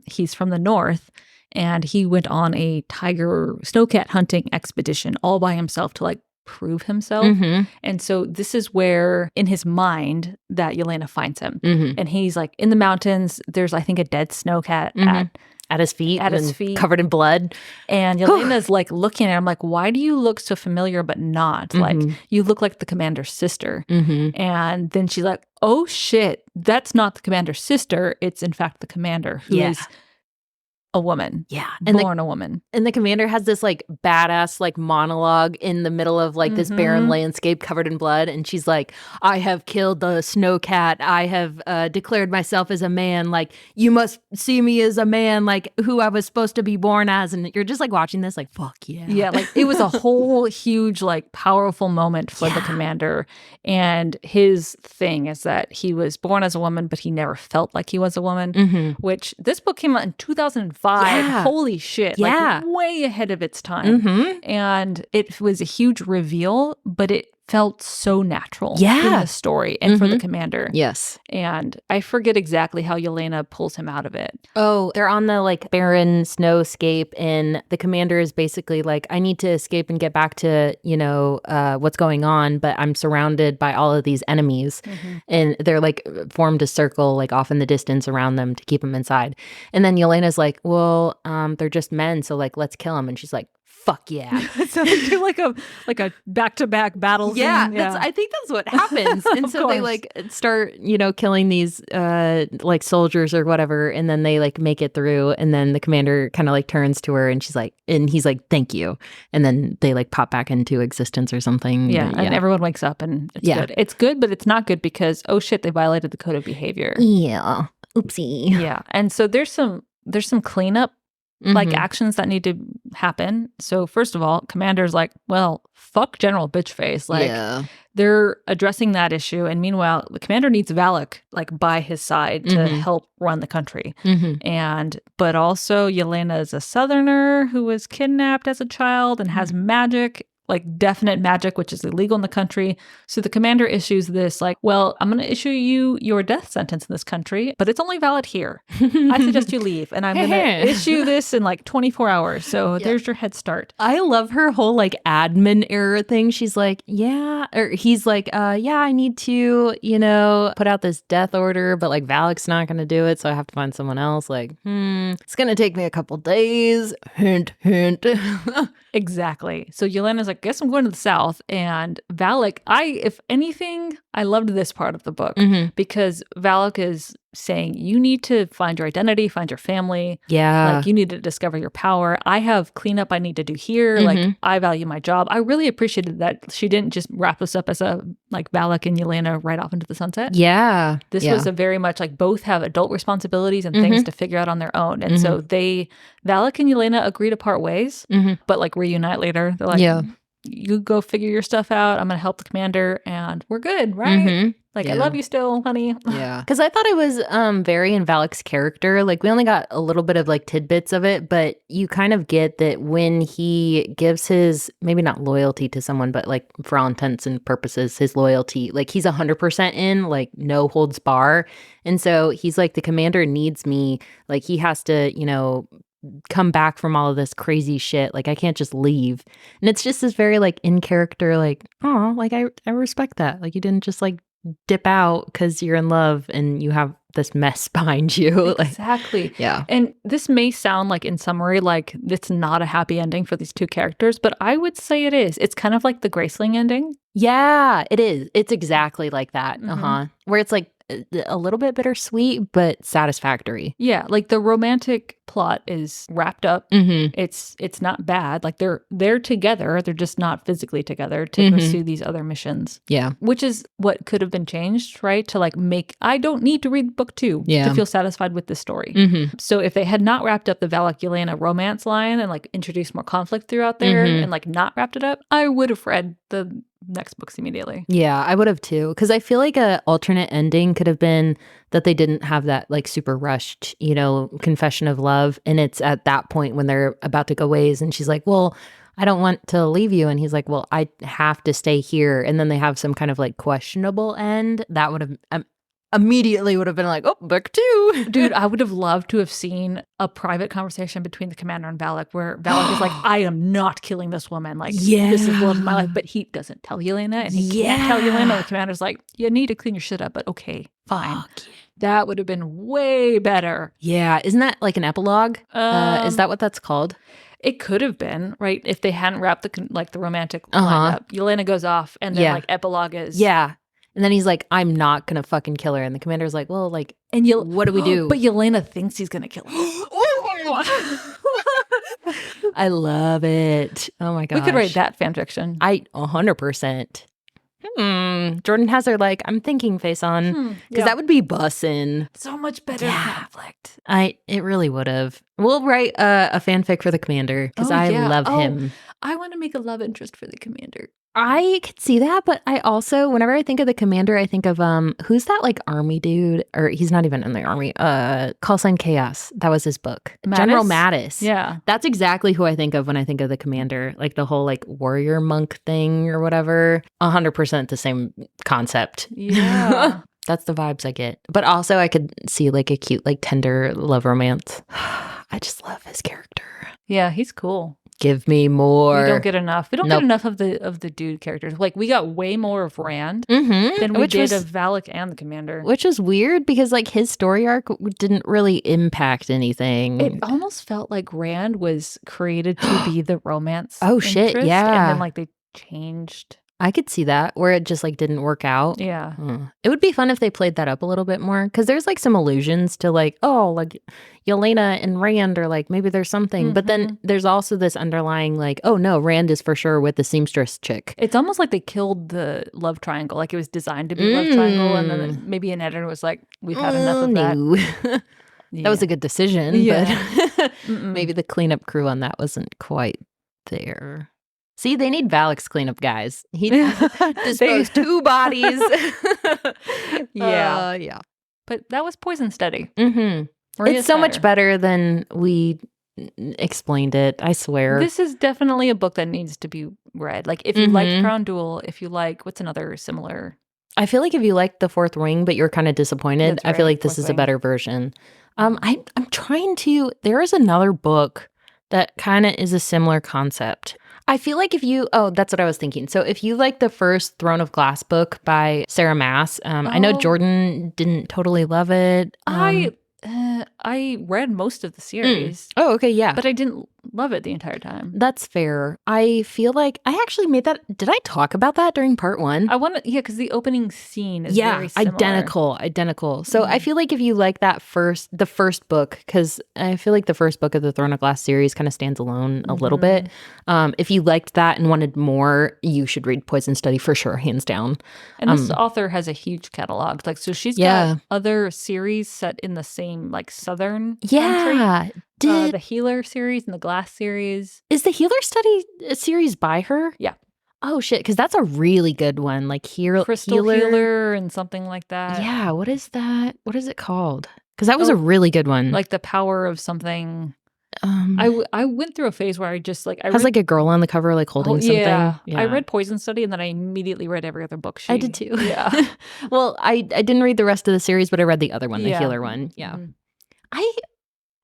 he's from the north, and he went on a tiger snowcat hunting expedition all by himself to like prove himself. And so this is where in his mind that Yelena finds him. And he's like in the mountains. There's I think a dead snowcat at his feet, covered in blood. And Yelena's like looking at him like, why do you look so familiar but not? Like, you look like the commander's sister. And then she's like, oh shit, that's not the commander's sister. It's in fact the commander who is a woman. Yeah. Born a woman. And the commander has this like badass like monologue in the middle of like this barren landscape covered in blood. And she's like, I have killed the snowcat. I have declared myself as a man. Like, you must see me as a man, like who I was supposed to be born as. And you're just like watching this like, fuck yeah. Yeah. Like it was a whole huge like powerful moment for the commander. And his thing is that he was born as a woman, but he never felt like he was a woman, which this book came out in 2005. Yeah. Holy shit. Like way ahead of its time. And it was a huge reveal, but it felt so natural in the story and for the commander. Yes. And I forget exactly how Yelena pulls him out of it. Oh, they're on the like barren snowscape, and the commander is basically like, I need to escape and get back to, you know, what's going on, but I'm surrounded by all of these enemies. And they're like formed a circle like off in the distance around them to keep them inside. And then Yelena's like, well, they're just men, so like let's kill them. And she's like, fuck yeah. So they do like a back-to-back battles. Yeah, I think that's what happens. And so they like start, killing these like soldiers or whatever, and then they like make it through, and then the commander kind of like turns to her and he's like, thank you. And then they like pop back into existence or something. Yeah, and everyone wakes up and it's good. It's good, but it's not good because, oh shit, they violated the code of behavior. Yeah. Oopsie. Yeah. And so there's some cleanup like actions that need to happen. So first of all, commander's like, well, fuck General Bitchface. Like they're addressing that issue. And meanwhile, the commander needs Valak like by his side to help run the country. But also Yelena is a Southerner who was kidnapped as a child and has magic, like definite magic, which is illegal in the country. So the commander issues this like, well, I'm going to issue you your death sentence in this country, but it's only valid here. I suggest you leave. And I'm going to issue this in like 24 hours. So there's your head start. I love her whole like admin error thing. She's like, he's like, I need to, put out this death order, but like Valak's not going to do it. So I have to find someone else. Like, it's going to take me a couple days. Hint, hint. Exactly. So Yelena's like, guess I'm going to the South. And Valak, if anything, I loved this part of the book because Valak is saying, you need to find your identity, find your family. Yeah. Like, you need to discover your power. I have cleanup I need to do here. Like, I value my job. I really appreciated that she didn't just wrap this up as a, like, Valak and Yelena right off into the sunset. Yeah. This was a very much, like, both have adult responsibilities and things to figure out on their own. And so Valak and Yelena agree to part ways, but, like, reunite later. They're like, you go figure your stuff out. I'm going to help the commander and we're good, right? Like, I love you still, honey. Yeah. Because I thought it was very in Valak's character. Like, we only got a little bit of, like, tidbits of it, but you kind of get that when he gives his, maybe not loyalty to someone, but, like, for all intents and purposes, his loyalty, like, he's 100% in, like, no holds bar. And so he's like, the commander needs me. Like, he has to, come back from all of this crazy shit. Like, I can't just leave. And it's just this very, like, in character, like, oh, like, I respect that. Like, you didn't just, like, dip out because you're in love and you have this mess behind you. Exactly. Like, yeah. And this may sound like, in summary, like it's not a happy ending for these two characters, but I would say it is. It's kind of like the Graceling ending. Yeah, it is. It's exactly like that. Where it's like a little bit bittersweet, but satisfactory. Yeah, like the romantic plot is wrapped up. It's not bad. Like they're together. They're just not physically together to pursue these other missions. Yeah. Which is what could have been changed, right? To like I don't need to read book 2 to feel satisfied with this story. So if they had not wrapped up the Valak Yelena romance line and like introduced more conflict throughout there and like not wrapped it up, I would have read the next books immediately. Yeah, I would have too. Because I feel like a alternate ending could have been that they didn't have that like super rushed, confession of love. And it's at that point when they're about to go ways and she's like, well, I don't want to leave you. And he's like, well, I have to stay here. And then they have some kind of like questionable end. That would have immediately would have been like, oh, book 2. Dude, I would have loved to have seen a private conversation between the commander and Valak where Valak is like, I am not killing this woman. Like, this is the love of my life. But he doesn't tell Yelena and he can't tell Yelena. The commander's like, you need to clean your shit up, but okay, fine. Fuck. That would have been way better. Yeah. Isn't that like an epilogue? Is that what that's called? It could have been, right? If they hadn't wrapped the romantic line up. Yelena goes off and then like epilogue is. Yeah. And then he's like, I'm not going to fucking kill her. And the commander's like, well, like, and what do we do? But Yelena thinks he's going to kill her. I love it. Oh my gosh. We could write that fan fiction. 100%. Jordan has her like, I'm thinking face on. Because that would be bussin'. So much better conflict. It really would have. We'll write a fanfic for the commander because I love him. I want to make a love interest for the commander. I could see that, but I also, whenever I think of the commander, I think of who's that like army dude? Or he's not even in the army. Call Sign Chaos. That was his book. Mattis? General Mattis. Yeah. That's exactly who I think of when I think of the commander. Like the whole like warrior monk thing or whatever. 100% the same concept. Yeah. That's the vibes I get. But also I could see like a cute, like tender love romance. I just love his character. Yeah, he's cool. Give me more. We don't get enough. We don't Nope. get enough of the dude characters. Like, we got way more of Rand Mm-hmm. than we did of Valak and the Commander. Which is weird because like his story arc didn't really impact anything. It almost felt like Rand was created to be the romance. Oh, shit, interest, yeah. And then like they changed. I could see that where it just like didn't work out. Yeah. It would be fun if they played that up a little bit more because there's like some allusions to like, oh, like Yelena and Rand are like, maybe there's something. But then there's also this underlying like, oh no, Rand is for sure with the seamstress chick. It's almost like they killed the love triangle. Like it was designed to be love triangle. And then maybe an editor was like, we've had enough of that. That was a good decision. Yeah. But maybe the cleanup crew on that wasn't quite there. See, they need Valak's cleanup guys. He disposed 2 bodies. Yeah. But that was Poison Study. Mm-hmm. It's so much better than we explained it, I swear. This is definitely a book that needs to be read. Like, if you liked Crown Jewel, if you like, what's another similar? I feel like if you liked The Fourth Wing, but you're kind of disappointed, I feel like this is a better version. I'm trying to, there is another book that kind of is a similar concept. I feel like if you, that's what I was thinking. So if you like the first Throne of Glass book by Sarah Maas, I know Jordan didn't totally love it. I read most of the series. Oh, okay, yeah. But I didn't love it the entire time. That's fair. I feel like I actually made that. Did I talk about that during part 1? I want to, because the opening scene is very similar. Identical. So I feel like if you like the first book, because I feel like the first book of the Throne of Glass series kind of stands alone a little bit. If you liked that and wanted more, you should read Poison Study for sure, hands down. And this author has a huge catalog. Like, so she's got other series set in the same like southern country. The Healer series and the Glass series. Is the Healer Study series by her? Yeah. Oh, shit, because that's a really good one. Like Crystal Healer and something like that. Yeah, what is that? What is it called? Because that was a really good one. Like the power of something. I went through a phase where I just like... Has like a girl on the cover like holding something. Yeah. I read Poison Study and then I immediately read every other book. I did too. Yeah. Well, I didn't read the rest of the series, but I read the other one, the Healer one. Yeah.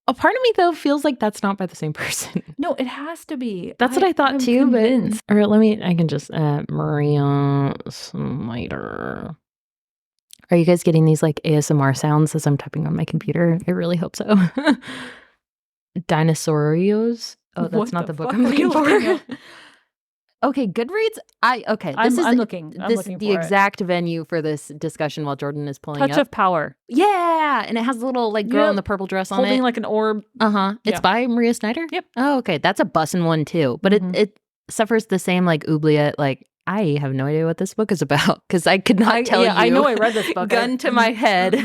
A part of me, though, feels like that's not by the same person. No, it has to be. That's what I thought, too. Convinced. But, I can just, Maria Snyder. Are you guys getting these, like, ASMR sounds as I'm typing on my computer? I really hope so. Dinosaurios? Oh, that's not the book I'm looking for. Okay, Goodreads. I'm looking. This is the exact venue for this discussion while Jordan is pulling Touch up. of Power. Yeah, and it has a little like girl in the purple dress on it, holding like an orb. It's by Maria Snyder. Yep. Oh, okay, that's a bussin' one too. But it suffers the same like oubliette. Like I have no idea what this book is about because I could not tell you. I know I read this book. Gun to my head.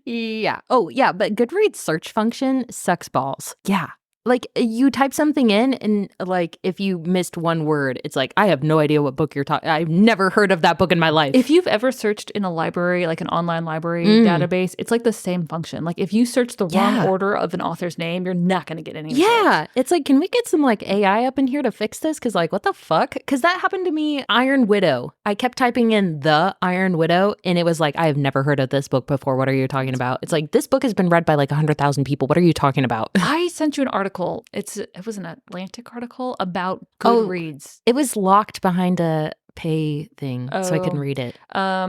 Yeah. Oh, yeah. But Goodreads search function sucks balls. Yeah. Like you type something in and like if you missed one word, it's like, I have no idea what book you're talking. I've never heard of that book in my life. If you've ever searched in a library, like an online library database, it's like the same function. Like if you search the wrong order of an author's name, you're not going to get any results. Yeah. It's like, can we get some like AI up in here to fix this? Because like, what the fuck? Because that happened to me. Iron Widow. I kept typing in the Iron Widow and it was like, I have never heard of this book before. What are you talking about? It's like, this book has been read by like 100,000 people. What are you talking about? I sent you an article. It was an Atlantic article about Goodreads. It was locked behind a pay thing, so I couldn't read it.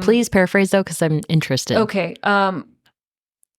Please paraphrase though, because I'm interested. Okay.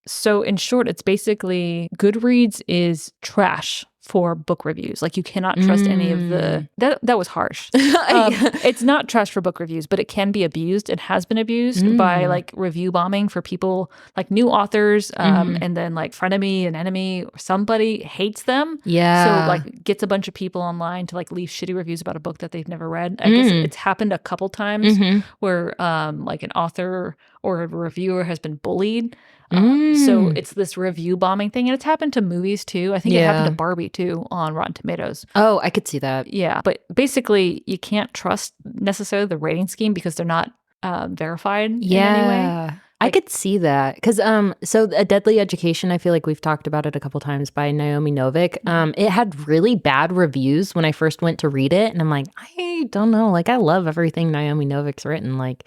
So in short, it's basically Goodreads is trash for book reviews. Like you cannot trust any of the... That was harsh. It's not trash for book reviews, but it can be abused. It has been abused by like review bombing for people like new authors and then like frenemy and enemy or somebody hates them. Yeah. So like gets a bunch of people online to like leave shitty reviews about a book that they've never read. I guess it's happened a couple times where like an author or a reviewer has been bullied. So it's this review bombing thing. And it's happened to movies too. I think it happened to Barbie too on Rotten Tomatoes. Oh, I could see that. Yeah. But basically you can't trust necessarily the rating scheme because they're not verified in any way. I could see that. Because so A Deadly Education, I feel like we've talked about it a couple times by Naomi Novik. It had really bad reviews when I first went to read it. And I'm like, I don't know. Like I love everything Naomi Novik's written. Like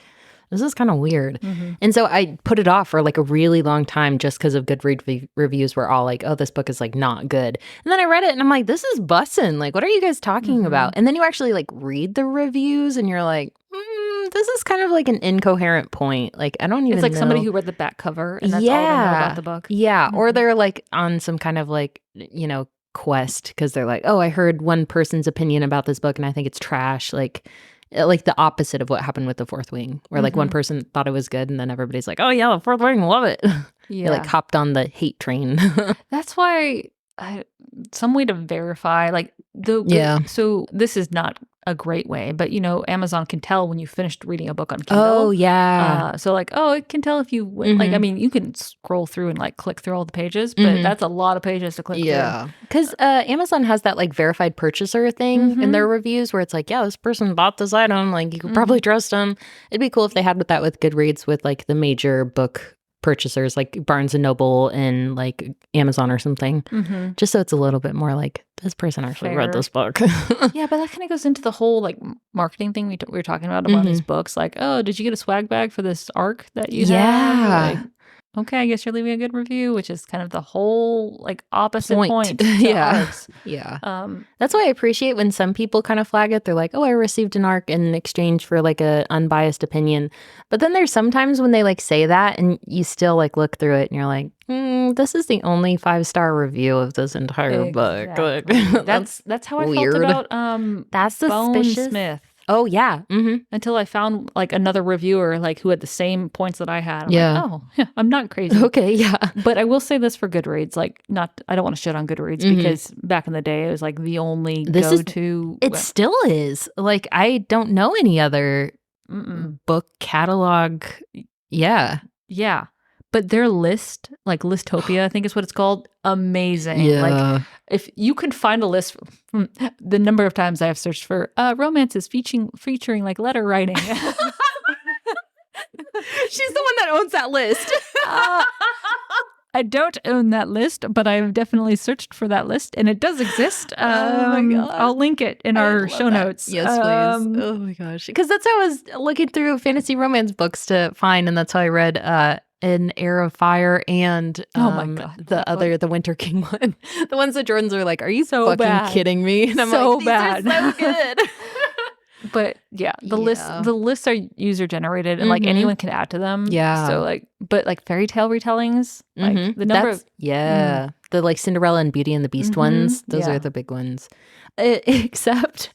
this is kind of weird. Mm-hmm. And so I put it off for like a really long time just because of Goodreads reviews were all like, oh, this book is like not good. And then I read it and I'm like, this is bussin'. Like, what are you guys talking about? And then you actually like read the reviews and you're like, this is kind of like an incoherent point. Like, I don't even It's like know. somebody who read the back cover and that's all they know about the book. Yeah. Or they're like on some kind of like, quest because they're like, oh, I heard one person's opinion about this book and I think it's trash. Like the opposite of what happened with The Fourth Wing, where like one person thought it was good and then everybody's like, oh yeah, The Fourth Wing, love it. Yeah. They like hopped on the hate train. That's why some way to verify like so this is not a great way, but Amazon can tell when you finished reading a book on Kindle. Oh yeah. So like, it can tell if you like, I mean, you can scroll through and like click through all the pages, but that's a lot of pages to click through. Because Amazon has that like verified purchaser thing in their reviews where it's like, yeah, this person bought this item, like you could probably trust them. It'd be cool if they had that with Goodreads with like the major book purchasers like Barnes and Noble and like Amazon or something, just so it's a little bit more like this person actually read this book. Yeah, but that kind of goes into the whole like marketing thing we were talking about these books. Like, oh, did you get a swag bag for this arc that you have? Like, okay, I guess you're leaving a good review, which is kind of the whole like opposite point to arcs. That's why I appreciate when some people kind of flag it. They're like, oh, I received an arc in exchange for like a unbiased opinion. But then there's sometimes when they like say that and you still like look through it and you're like, this is the only 5-star review of this entire book. Like, that's how I felt about that's suspicious. Smith. Oh yeah. Until I found like another reviewer like who had the same points that I had. I'm like, oh, yeah, I'm not crazy. Okay, yeah. But I will say this for Goodreads, like I don't want to shit on Goodreads because back in the day it was like the only go-to. It still is. Like I don't know any other book catalog. Yeah. Yeah. But their list, like Listopia, I think is what it's called, amazing. Yeah. Like, if you can find a list from the number of times I have searched for romances featuring like letter writing. She's the one that owns that list. I don't own that list, but I've definitely searched for that list, and it does exist. Oh my God. I'll link it in our show notes. Yes, please. Oh my gosh. Because that's how I was looking through fantasy romance books to find, and that's how I read An Heir of Fire and oh my God, the Winter King one. The ones that Jordan's are like, are you so fucking kidding me? And I'm so like, these bad. are so good. But yeah, the lists are user generated and like anyone can add to them. Yeah. So like, but like fairy tale retellings, like the number of the like Cinderella and Beauty and the Beast ones. Those are the big ones. Except,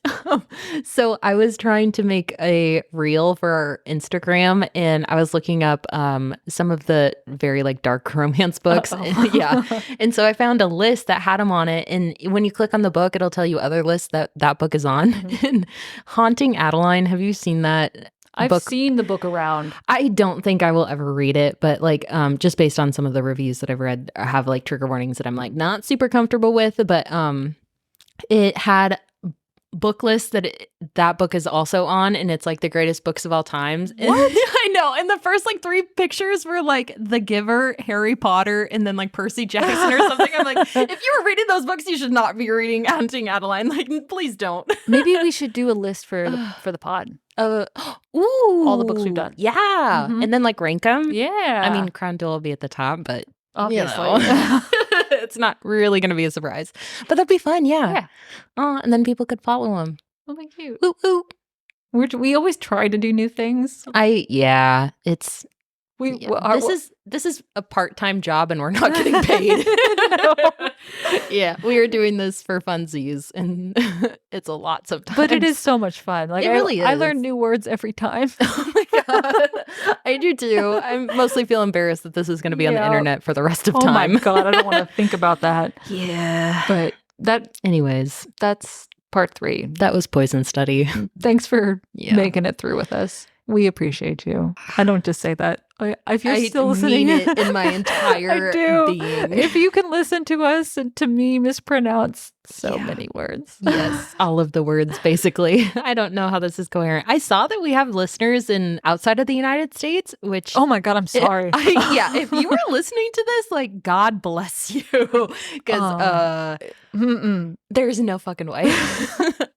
so I was trying to make a reel for our Instagram, and I was looking up some of the very like dark romance books. And so I found a list that had them on it, and when you click on the book, it'll tell you other lists that book is on. And Haunting Adeline, have you seen that? I've seen the book around. I don't think I will ever read it, but like just based on some of the reviews that I've read, I have like trigger warnings that I'm like not super comfortable with, but it had book lists that book is also on, and it's like the greatest books of all times. What? I know. And the first like 3 pictures were like The Giver, Harry Potter, and then like Percy Jackson or something. I'm like, if you were reading those books, you should not be reading Haunting Adeline. Like, please don't. Maybe we should do a list for the pod. Ooh, all the books we've done. Yeah, and then like rank them. Yeah, I mean, Crown Jewel will be at the top, but obviously. It's not really going to be a surprise, but that'd be fun. Yeah. And then people could follow them. Oh, my cute. Ooh, ooh. We always try to do new things. It's this is a part-time job, and we're not getting paid. Yeah, we are doing this for funsies, and it's a lot sometimes. But it is so much fun. Like, it really is. I learn new words every time. Oh my God. I do too. I mostly feel embarrassed that this is going to be on the internet for the rest of time. Oh my God, I don't want to think about that. Yeah. But anyways, that's part 3. That was Poison Study. Thanks for making it through with us. We appreciate you. I don't just say that. If you're still listening, it in my entire being. If you can listen to us and to me mispronounce So many words. Yes, all of the words, basically. I don't know how this is coherent. I saw that we have listeners in outside of the United States, which... Oh my God, I'm sorry. If you were listening to this, like, God bless you. Because there's no fucking way.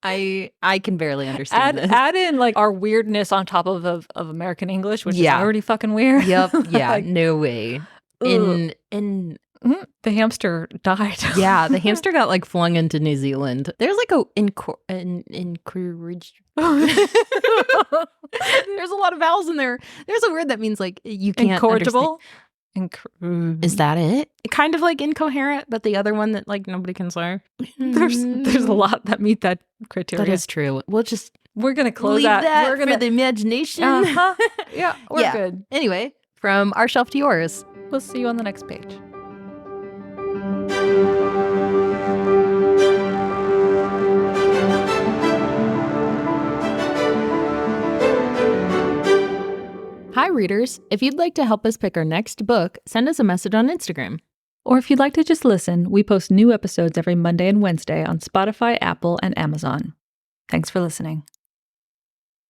I can barely understand this. Add in, like, our weirdness on top of American English, which is already fucking weird. Yep, yeah, like, no way. The hamster died. Yeah, the hamster got like flung into New Zealand. There's like encourage. There's a lot of vowels in there. There's a word that means like you can't incorrigible. Is that it? Kind of like incoherent, but the other one that like nobody can say. There's a lot that meet that criteria. That is true. We're gonna close that. We're gonna for the imagination. Yeah, we're good. Anyway, from our shelf to yours. We'll see you on the next page. Hi, readers. If you'd like to help us pick our next book, send us a message on Instagram. Or if you'd like to just listen, we post new episodes every Monday and Wednesday on Spotify, Apple, and Amazon. Thanks for listening.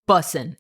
Bussin'.